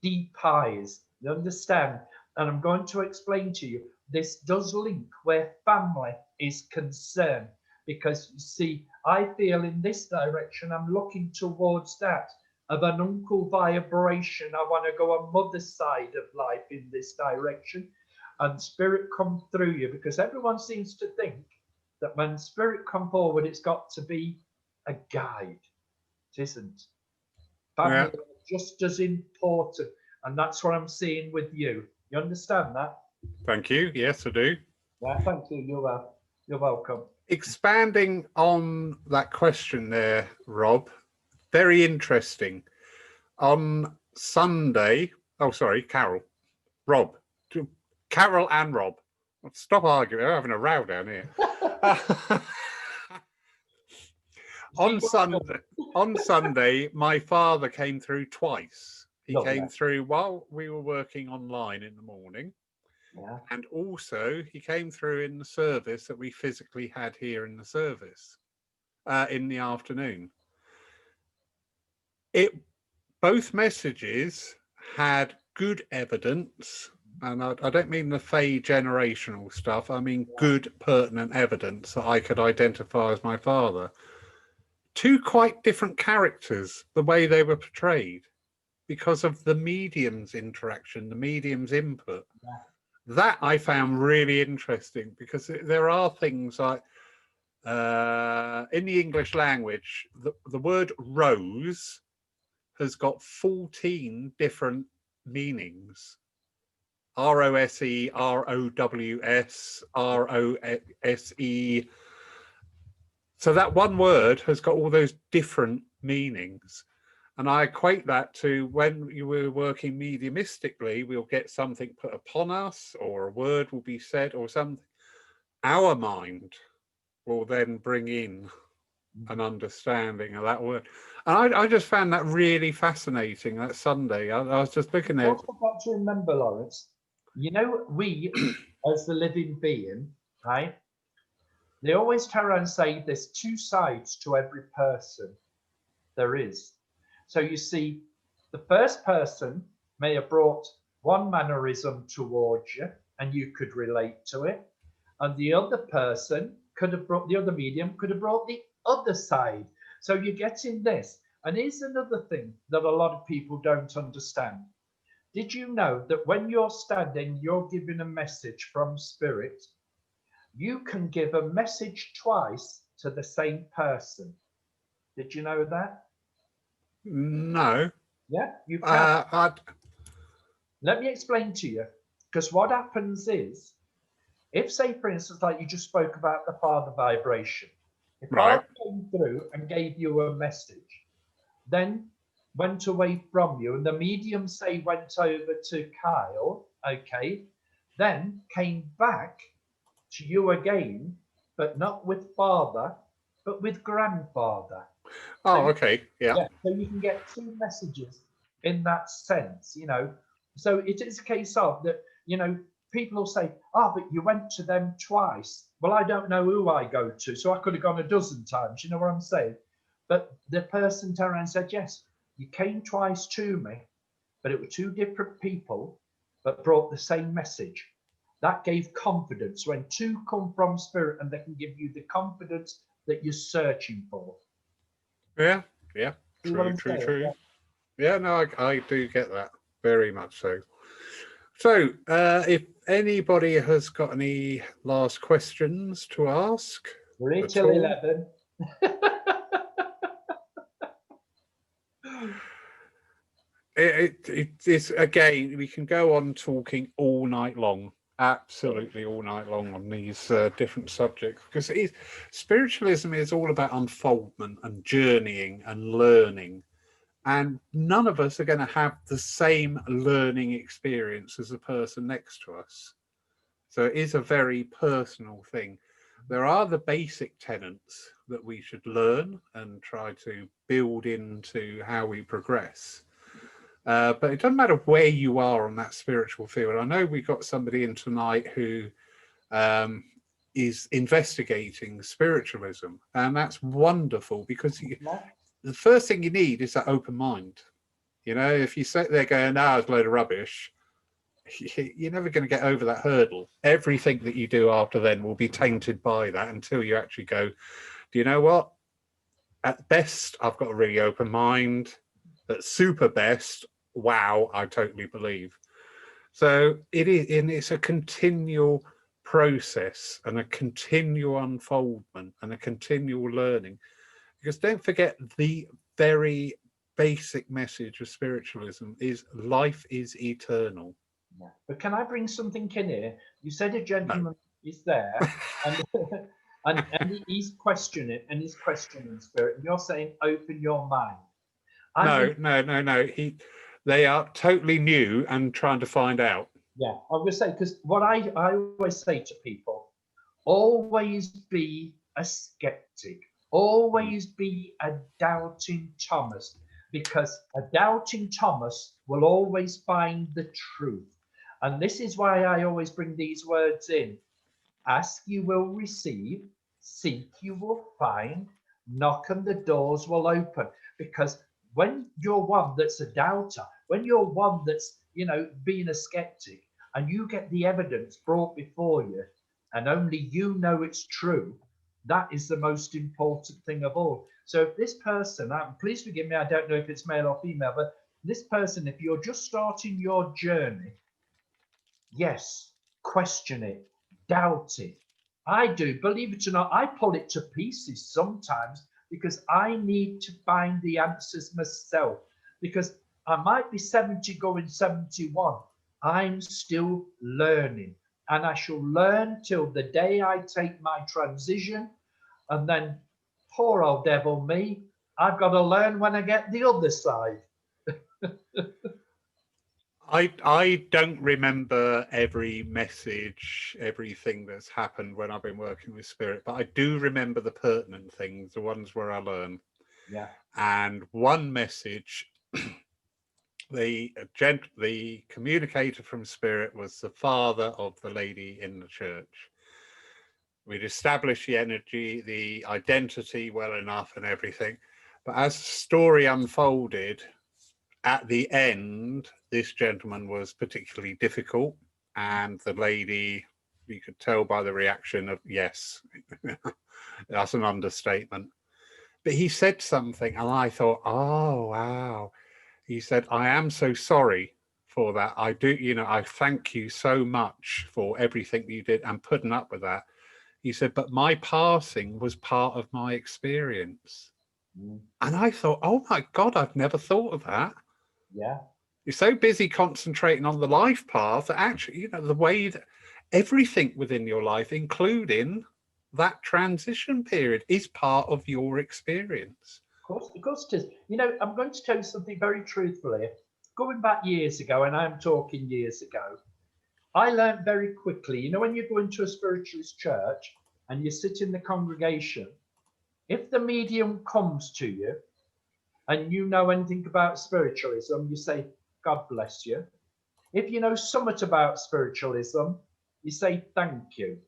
deep eyes. You understand? And I'm going to explain to you, this does link where family is concerned. Because you see, I feel in this direction, I'm looking towards that of an uncle vibration. I want to go on mother's side of life in this direction, and spirit come through you, because everyone seems to think that when spirit come forward, it's got to be a guide. It isn't. Family is just as important, and that's what I'm seeing with you. You understand that?
Thank you. Yes, I do.
Yeah, thank you. You're welcome.
Expanding on that question there, Rob, very interesting. On Sunday, oh, sorry, Carol, Rob, Carol and Rob. Stop arguing. They're having a row down here. On Sunday, my father came through twice. He came through while we were working online in the morning.
Yeah.
And also he came through in the service that we physically had here in the service in the afternoon. Both messages had good evidence, and I don't mean the fey generational stuff. I mean good pertinent evidence that I could identify as my father. 2 quite different characters, the way they were portrayed, because of the medium's interaction, the medium's input.
Yeah.
That I found really interesting, because there are things like in the English language, the word rose has got 14 different meanings. R-O-S-E, R-O-W-S, R-O-S-E. So that one word has got all those different meanings. And I equate that to when you were working mediumistically, we'll get something put upon us, or a word will be said, or something. Our mind will then bring in an understanding of that word. And I just found that really fascinating that Sunday. I was just looking there.
Also got to remember, Lawrence, you know, we as the living being, right? They always turn around and say there's 2 sides to every person. There is. So you see, the first person may have brought one mannerism towards you and you could relate to it. And the other person could have brought, the other medium could have brought the other side. So you're getting this. And here's another thing that a lot of people don't understand. Did you know that when you're standing, you're giving a message from spirit? You can give a message twice to the same person. Did you know that?
No.
Yeah, you can.
Let
me explain to you, because what happens is, if, say, for instance, like you just spoke about the father vibration, if I came through and gave you a message, then went away from you, and the medium, say, went over to Kyle, okay, then came back to you again, but not with father, but with grandfather.
Oh, okay. Yeah.
So you can get 2 messages in that sense, you know. So it is a case of that, you know, people will say, oh, but you went to them twice. Well, I don't know who I go to, so I could have gone a dozen times, you know what I'm saying? But the person turned around and said, yes, you came twice to me, but it were 2 different people, but brought the same message. That gave confidence. When 2 come from spirit, and they can give you the confidence that you're searching for.
Yeah, yeah, true. Yeah, no, I do get that very much so. So, if anybody has got any last questions to ask,
we're here till 11.
It's again, we can go on talking all night long, absolutely all night long on these different subjects, because spiritualism is all about unfoldment and journeying and learning, and none of us are going to have the same learning experience as the person next to us. So it is a very personal thing. There are the basic tenets that we should learn and try to build into how we progress. But it doesn't matter where you are on that spiritual field. I know we got somebody in tonight who is investigating spiritualism, and that's wonderful, because the first thing you need is that open mind. You know, if you sit there going, "No, it's a load of rubbish," you're never going to get over that hurdle. Everything that you do after then will be tainted by that until you actually go, "Do you know what? At best, I've got a really open mind. At super best, wow, I totally believe." So it is, and it's a continual process and a continual unfoldment and a continual learning. Because don't forget, the very basic message of spiritualism is life is eternal.
Yeah. But can I bring something in here? You said a gentleman is there, and and he's questioning, and he's questioning spirit, and you're saying open your mind.
No. They are totally new and trying to find out.
Yeah, I was going to say, because what I always say to people, always be a skeptic, always be a doubting Thomas, because a doubting Thomas will always find the truth. And this is why I always bring these words in. Ask, you will receive. Seek, you will find. Knock, and the doors will open. Because when you're one that's a doubter, when you're one that's, you know, being a skeptic, and you get the evidence brought before you, and only you know it's true, that is the most important thing of all. So if this person, please forgive me, I don't know if it's male or female, but this person, if you're just starting your journey, yes, question it, doubt it. I do, believe it or not, I pull it to pieces sometimes, because I need to find the answers myself. Because I might be 70 going 71. I'm still learning, and I shall learn till the day I take my transition. And then, poor old devil me, I've got to learn when I get the other side.
I don't remember every message, everything that's happened when I've been working with spirit, but I do remember the pertinent things, the ones where I learn.
Yeah.
And one message, the communicator from spirit was the father of the lady in the church. We'd established the energy, the identity well enough and everything. But as the story unfolded, at the end, this gentleman was particularly difficult, and the lady, you could tell by the reaction of, yes, that's an understatement. But he said something, and I thought, oh, wow. He said, "I am so sorry for that. I do, you know, I thank you so much for everything you did and putting up with that." He said, "But my passing was part of my experience." And I thought, oh my God, I've never thought of that.
Yeah.
You're so busy concentrating on the life path that actually, you know, the way that everything within your life, including that transition period, is part of your experience.
Of course it is. You know, I'm going to tell you something very truthfully. Going back years ago, and I'm talking years ago, I learned very quickly, you know, when you go into a spiritualist church and you sit in the congregation, if the medium comes to you and you know anything about spiritualism, you say, "God bless you." If you know something about spiritualism, you say, "Thank you."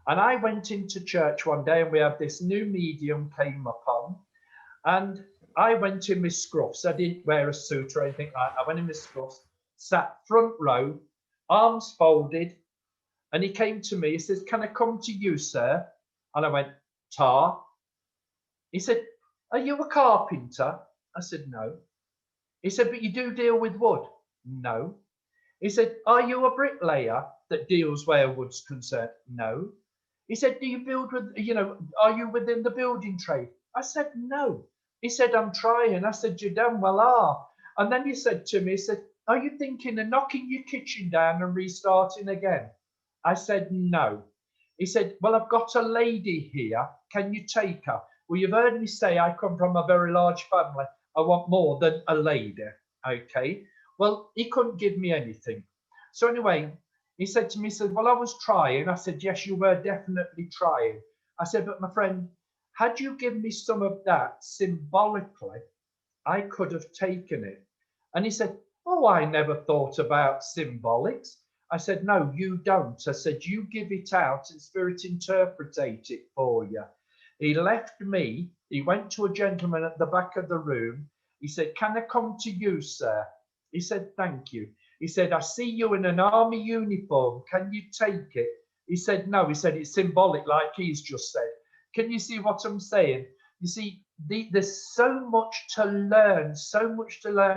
And I went into church one day and we had this new medium came upon, and I went in my scruffs. I didn't wear a suit or anything like that. I went in my scruffs, sat front row, arms folded, and he came to me. He says, "Can I come to you, sir?" And I went, "Tar." He said, "Are you a carpenter?" I said, "No." He said, "But you do deal with wood?" "No." He said, "Are you a bricklayer that deals where wood's concerned?" "No." He said, "Do you build with, you know, are you within the building trade?" I said, "No." He said, "I'm trying." I said, "You damn well are." And then he said to me, he said, "Are you thinking of knocking your kitchen down and restarting again?" I said, no. He said, well, I've got a lady here. Can you take her? Well, you've heard me say I come from a very large family. I want more than a lady. Okay. Well, he couldn't give me anything. So anyway, he said to me, he said, well, I was trying. I said, yes, you were definitely trying. I said, but my friend, had you given me some of that symbolically, I could have taken it. And he said, oh, I never thought about symbolics. I said, no, you don't. I said, you give it out and spirit interpretate it for you. He left me. He went to a gentleman at the back of the room. He said, can I come to you, sir? He said, thank you. He said, I see you in an army uniform. Can you take it? He said, no. He said, it's symbolic, like he's just said. Can you see what I'm saying? You see, there's so much to learn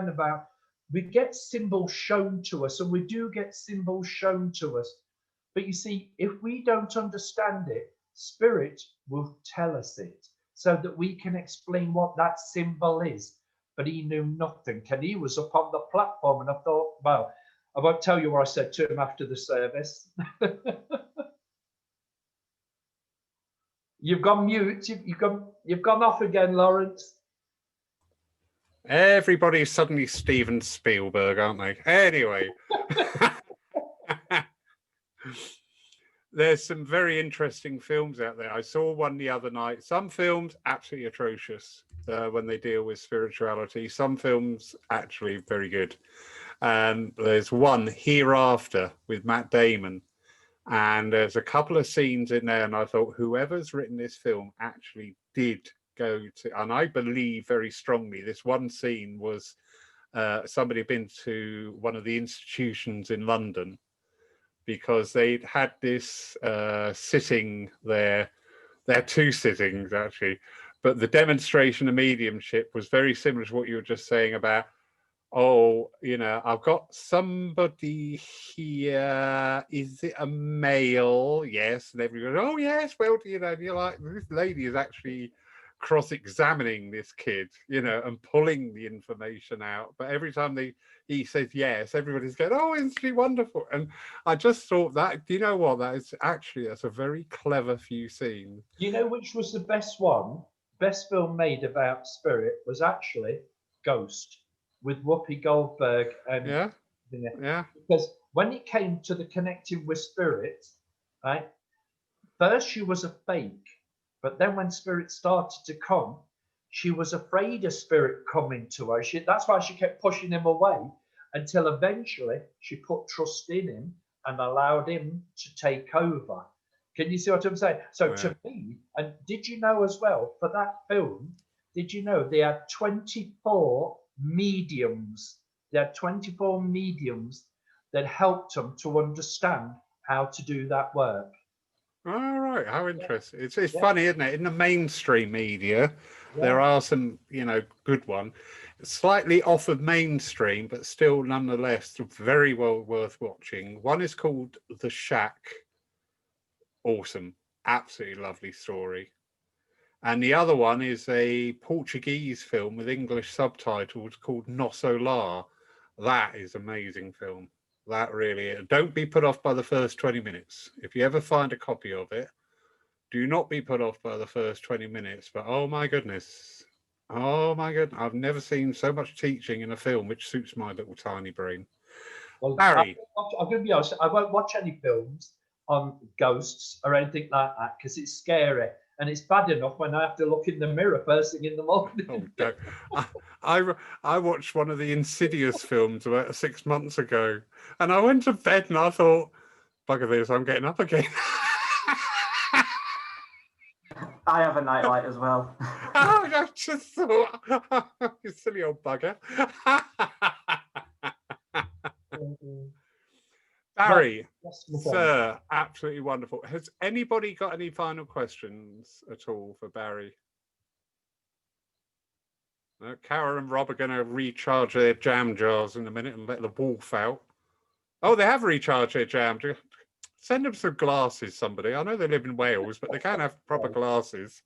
about. We get symbols shown to us, and we do get symbols shown to us. But you see, if we don't understand it, Spirit will tell us it so that we can explain what that symbol is. But he knew nothing. And he was up on the platform, and I thought, well, I won't tell you what I said to him after the service. You've gone mute. You've gone off again, Lawrence.
Everybody's suddenly Steven Spielberg, aren't they? Anyway. There's some very interesting films out there. I saw one the other night. Some films absolutely atrocious when they deal with spirituality. Some films actually very good. There's one, Hereafter, with Matt Damon. And there's a couple of scenes in there, and I thought whoever's written this film actually did go to, and I believe very strongly this one scene was somebody had been to one of the institutions in London, because they'd had this sitting there. There are two sittings actually, but the demonstration of mediumship was very similar to what you were just saying about, oh, you know, I've got somebody here. Is it a male? Yes. And everybody goes, oh, yes. Well, you know, you're like, this lady is actually cross-examining this kid, you know, and pulling the information out. But every time he says yes, everybody's going, oh, isn't she wonderful? And I just thought that, do you know what? That's a very clever few scenes.
You know which was the best one? Best film made about spirit was actually Ghost, with Whoopi Goldberg. And
yeah.
Because when it came to the connecting with spirit, right? First she was a fake, but then when spirit started to come, she was afraid of spirit coming to her. That's why she kept pushing him away, until eventually she put trust in him and allowed him to take over. Can you see what I'm saying? So to me, and did you know as well, for that film, did you know they had 24 mediums? They had 24 mediums that helped them to understand how to do that work.
All right, how interesting. It's funny, isn't it? In the mainstream media, there are some, you know, good one. Slightly off of mainstream, but still nonetheless very well worth watching. One is called The Shack. Awesome. Absolutely lovely story. And the other one is a Portuguese film with English subtitles called Nosso Lar. That is amazing film. That really is. Don't be put off by the first 20 minutes. If you ever find a copy of it, do not be put off by the first 20 minutes. But oh my goodness. Oh my goodness. I've never seen so much teaching in a film which suits my little tiny brain.
Well,
Barry.
I'm going to be honest, I won't watch any films on ghosts or anything like that because it's scary. And it's bad enough when I have to look in the mirror first thing in the morning.
Oh, don't. I watched one of the Insidious films about 6 months ago, and I went to bed and I thought, bugger this, I'm getting up again.
I have a nightlight as well.
I just thought, you silly old bugger. Barry, sir, absolutely wonderful. Has anybody got any final questions at all for Barry? Cara and Rob are going to recharge their jam jars in a minute and let the wolf out. Oh, they have recharged their jam. Send them some glasses, somebody. I know they live in Wales, but they can't have proper glasses.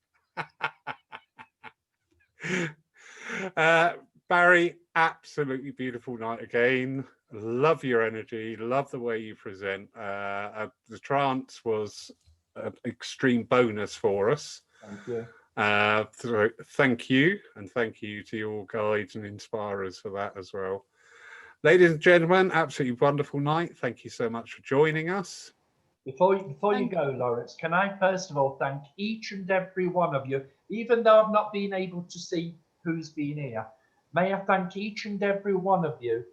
Barry, absolutely beautiful night again. Love your energy, love the way you present. The trance was an extreme bonus for us.
Thank you.
So thank you, and thank you to your guides and inspirers for that as well. Ladies and gentlemen, absolutely wonderful night. Thank you so much for joining us.
Before you go, Lawrence, can I first of all thank each and every one of you, even though I've not been able to see who's been here. May I thank each and every one of you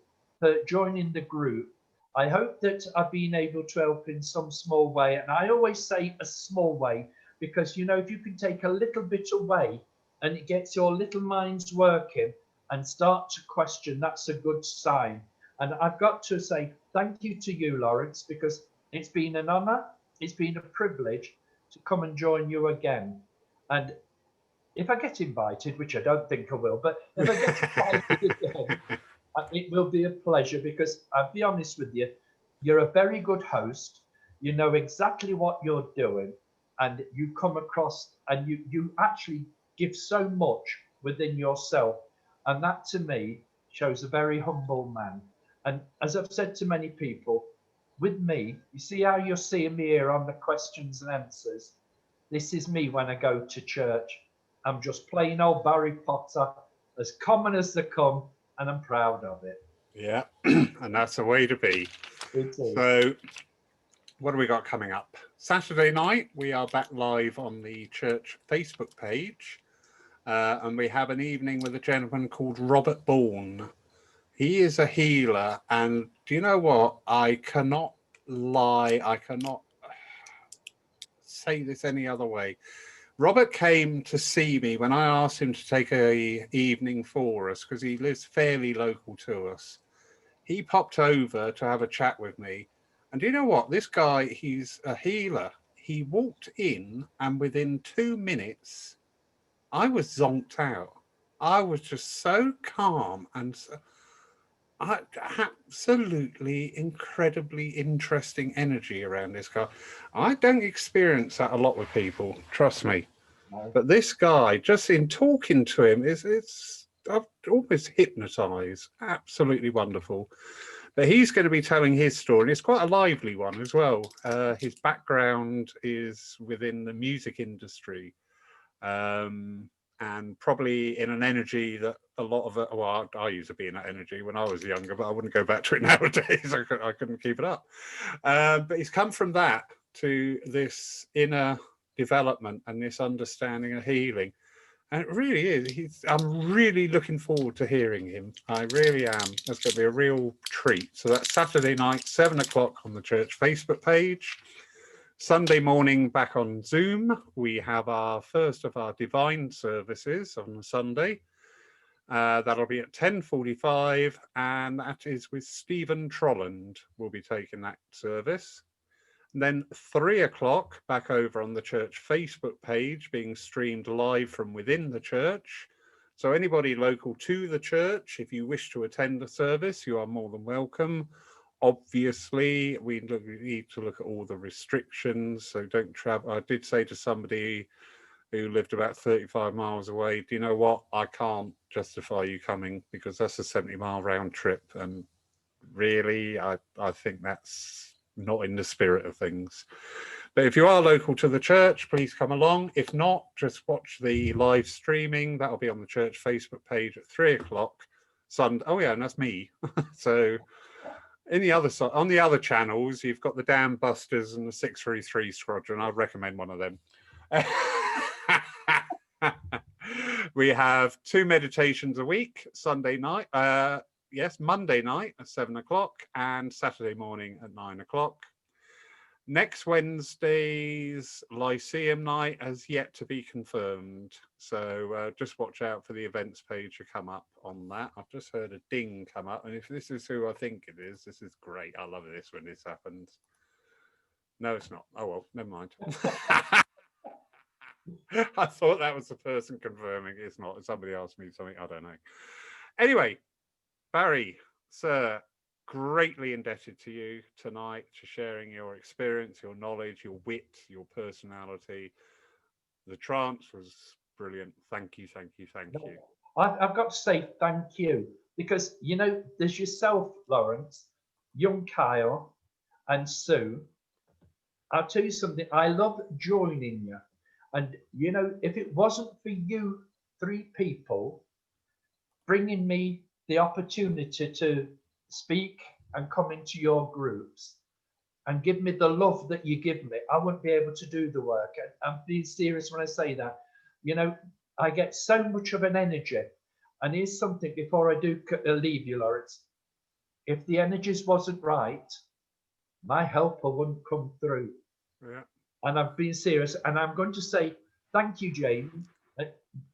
for joining the group. I hope that I've been able to help in some small way. And I always say a small way, because, you know, if you can take a little bit away and it gets your little minds working and start to question, that's a good sign. And I've got to say thank you to you, Lawrence, because it's been an honor, it's been a privilege to come and join you again. And if I get invited, which I don't think I will, but if I get invited again, it will be a pleasure, because I'll be honest with you, you're a very good host. You know exactly what you're doing, and you come across and you actually give so much within yourself. And that to me shows a very humble man. And as I've said to many people, with me, you see how you're seeing me here on the questions and answers? This is me when I go to church. I'm just plain old Barry Potter, as common as they come, and I'm proud of it.
Yeah, and that's the way to be.
It is.
So, what do we got coming up? Saturday night, we are back live on the church Facebook page, and we have an evening with a gentleman called Robert Bourne. He is a healer, and do you know what? I cannot lie. I cannot say this any other way. Robert came to see me when I asked him to take a evening for us, because he lives fairly local to us. He popped over to have a chat with me. And do you know what? This guy, he's a healer. He walked in, and within 2 minutes, I was zonked out. I was just so calm and so, absolutely incredibly interesting energy around this guy. I don't experience that a lot with people, trust me.
No.
But this guy, just in talking to him, I'm almost hypnotized. Absolutely wonderful. But he's going to be telling his story, and it's quite a lively one as well. His background is within the music industry, and probably in an energy that a lot of it, well, I used to be in that energy when I was younger, but I wouldn't go back to it nowadays. I couldn't keep it up. But he's come from that to this inner development and this understanding of healing. And it really is. I'm really looking forward to hearing him. I really am. That's going to be a real treat. So that's Saturday night, 7 o'clock on the church Facebook page. Sunday morning back on Zoom, we have our first of our divine services on Sunday. That'll be at 10:45, and that is with Stephen Trolland. We'll be taking that service. And then 3 o'clock back over on the church Facebook page, being streamed live from within the church. So anybody local to the church, if you wish to attend the service, you are more than welcome. Obviously, we need to look at all the restrictions, so don't travel. I did say to somebody who lived about 35 miles away, do you know what? I can't justify you coming, because that's a 70-mile round trip. And really, I think that's not in the spirit of things. But if you are local to the church, please come along. If not, just watch the live streaming. That'll be on the church Facebook page at 3 o'clock Sunday. Oh yeah, and that's me. So in the other side, on the other channels, you've got the Dam Busters and the 633 Squadron. I'd recommend one of them. We have 2 meditations a week, Sunday night, Monday night at 7 o'clock and Saturday morning at 9 o'clock. Next Wednesday's Lyceum night has yet to be confirmed. So just watch out for the events page to come up on that. I've just heard a ding come up. And if this is who I think it is, this is great. I love this when this happens. No, it's not. Oh, well, never mind. I thought that was the person confirming. It's not. Somebody asked me something. I don't know. Anyway, Barry, sir, greatly indebted to you tonight for sharing your experience, your knowledge, your wit, your personality. The trance was brilliant. Thank you, thank you, thank you.
I've got to say thank you because, you know, there's yourself, Lawrence, young Kyle, and Sue. I'll tell you something, I love joining you. And, you know, if it wasn't for you three people bringing me the opportunity to speak and come into your groups and give me the love that you give me, I wouldn't be able to do the work. And I'm being serious when I say that. You know, I get so much of an energy. And here's something before I do leave you, Lawrence. If the energies wasn't right, my helper wouldn't come through.
Yeah.
And I've been serious. And I'm going to say, thank you, James.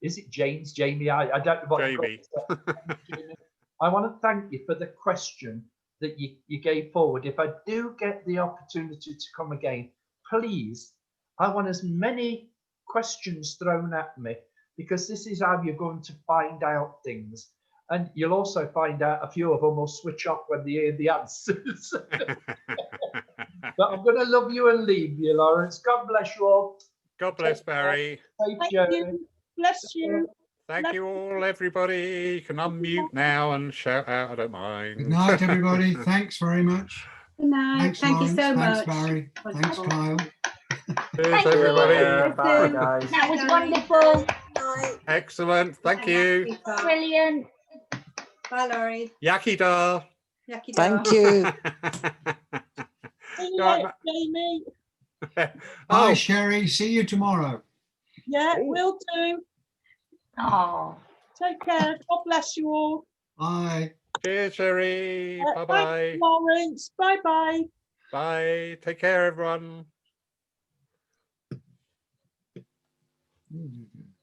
Is it James? Jamie? I don't know what
Jamie.
I want to thank you for the question that you gave forward. If I do get the opportunity to come again, please, I want as many questions thrown at me, because this is how you're going to find out things. And you'll also find out a few of them will switch off when they hear the answers. But I'm going to love you and leave you, Lawrence. God bless you all.
God bless, Barry.
Safe
Thank
journey.
you. Bless you.
Thank you all, everybody. You can unmute now and shout out. I don't mind.
Good night, everybody. Thanks very much.
Good night.
Thanks,
Thank you
Lawrence.
so
Thanks,
much.
Barry. Thanks,
Wonderful.
Kyle.
Cheers,
See you
everybody.
later. Bye, guys.
That was wonderful.
Excellent. Thank you.
Brilliant.
Bye, Laurie.
Yaki da.
Yaki
Thank
da.
you.
See you
Right,
later, Jamie.
Bye,
Oh,
Sherry. See you tomorrow.
Yeah, will do.
Oh.
Take care. God bless you all.
Bye.
cheers, Sherry.
Bye,
Bye-bye.
Lawrence. Bye-bye.
Bye. Take care, everyone.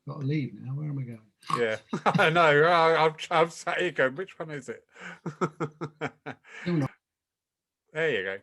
Got to leave now. Where am I going?
Yeah, I know. I'm sat here going, which one is it?
Still not.
There you go.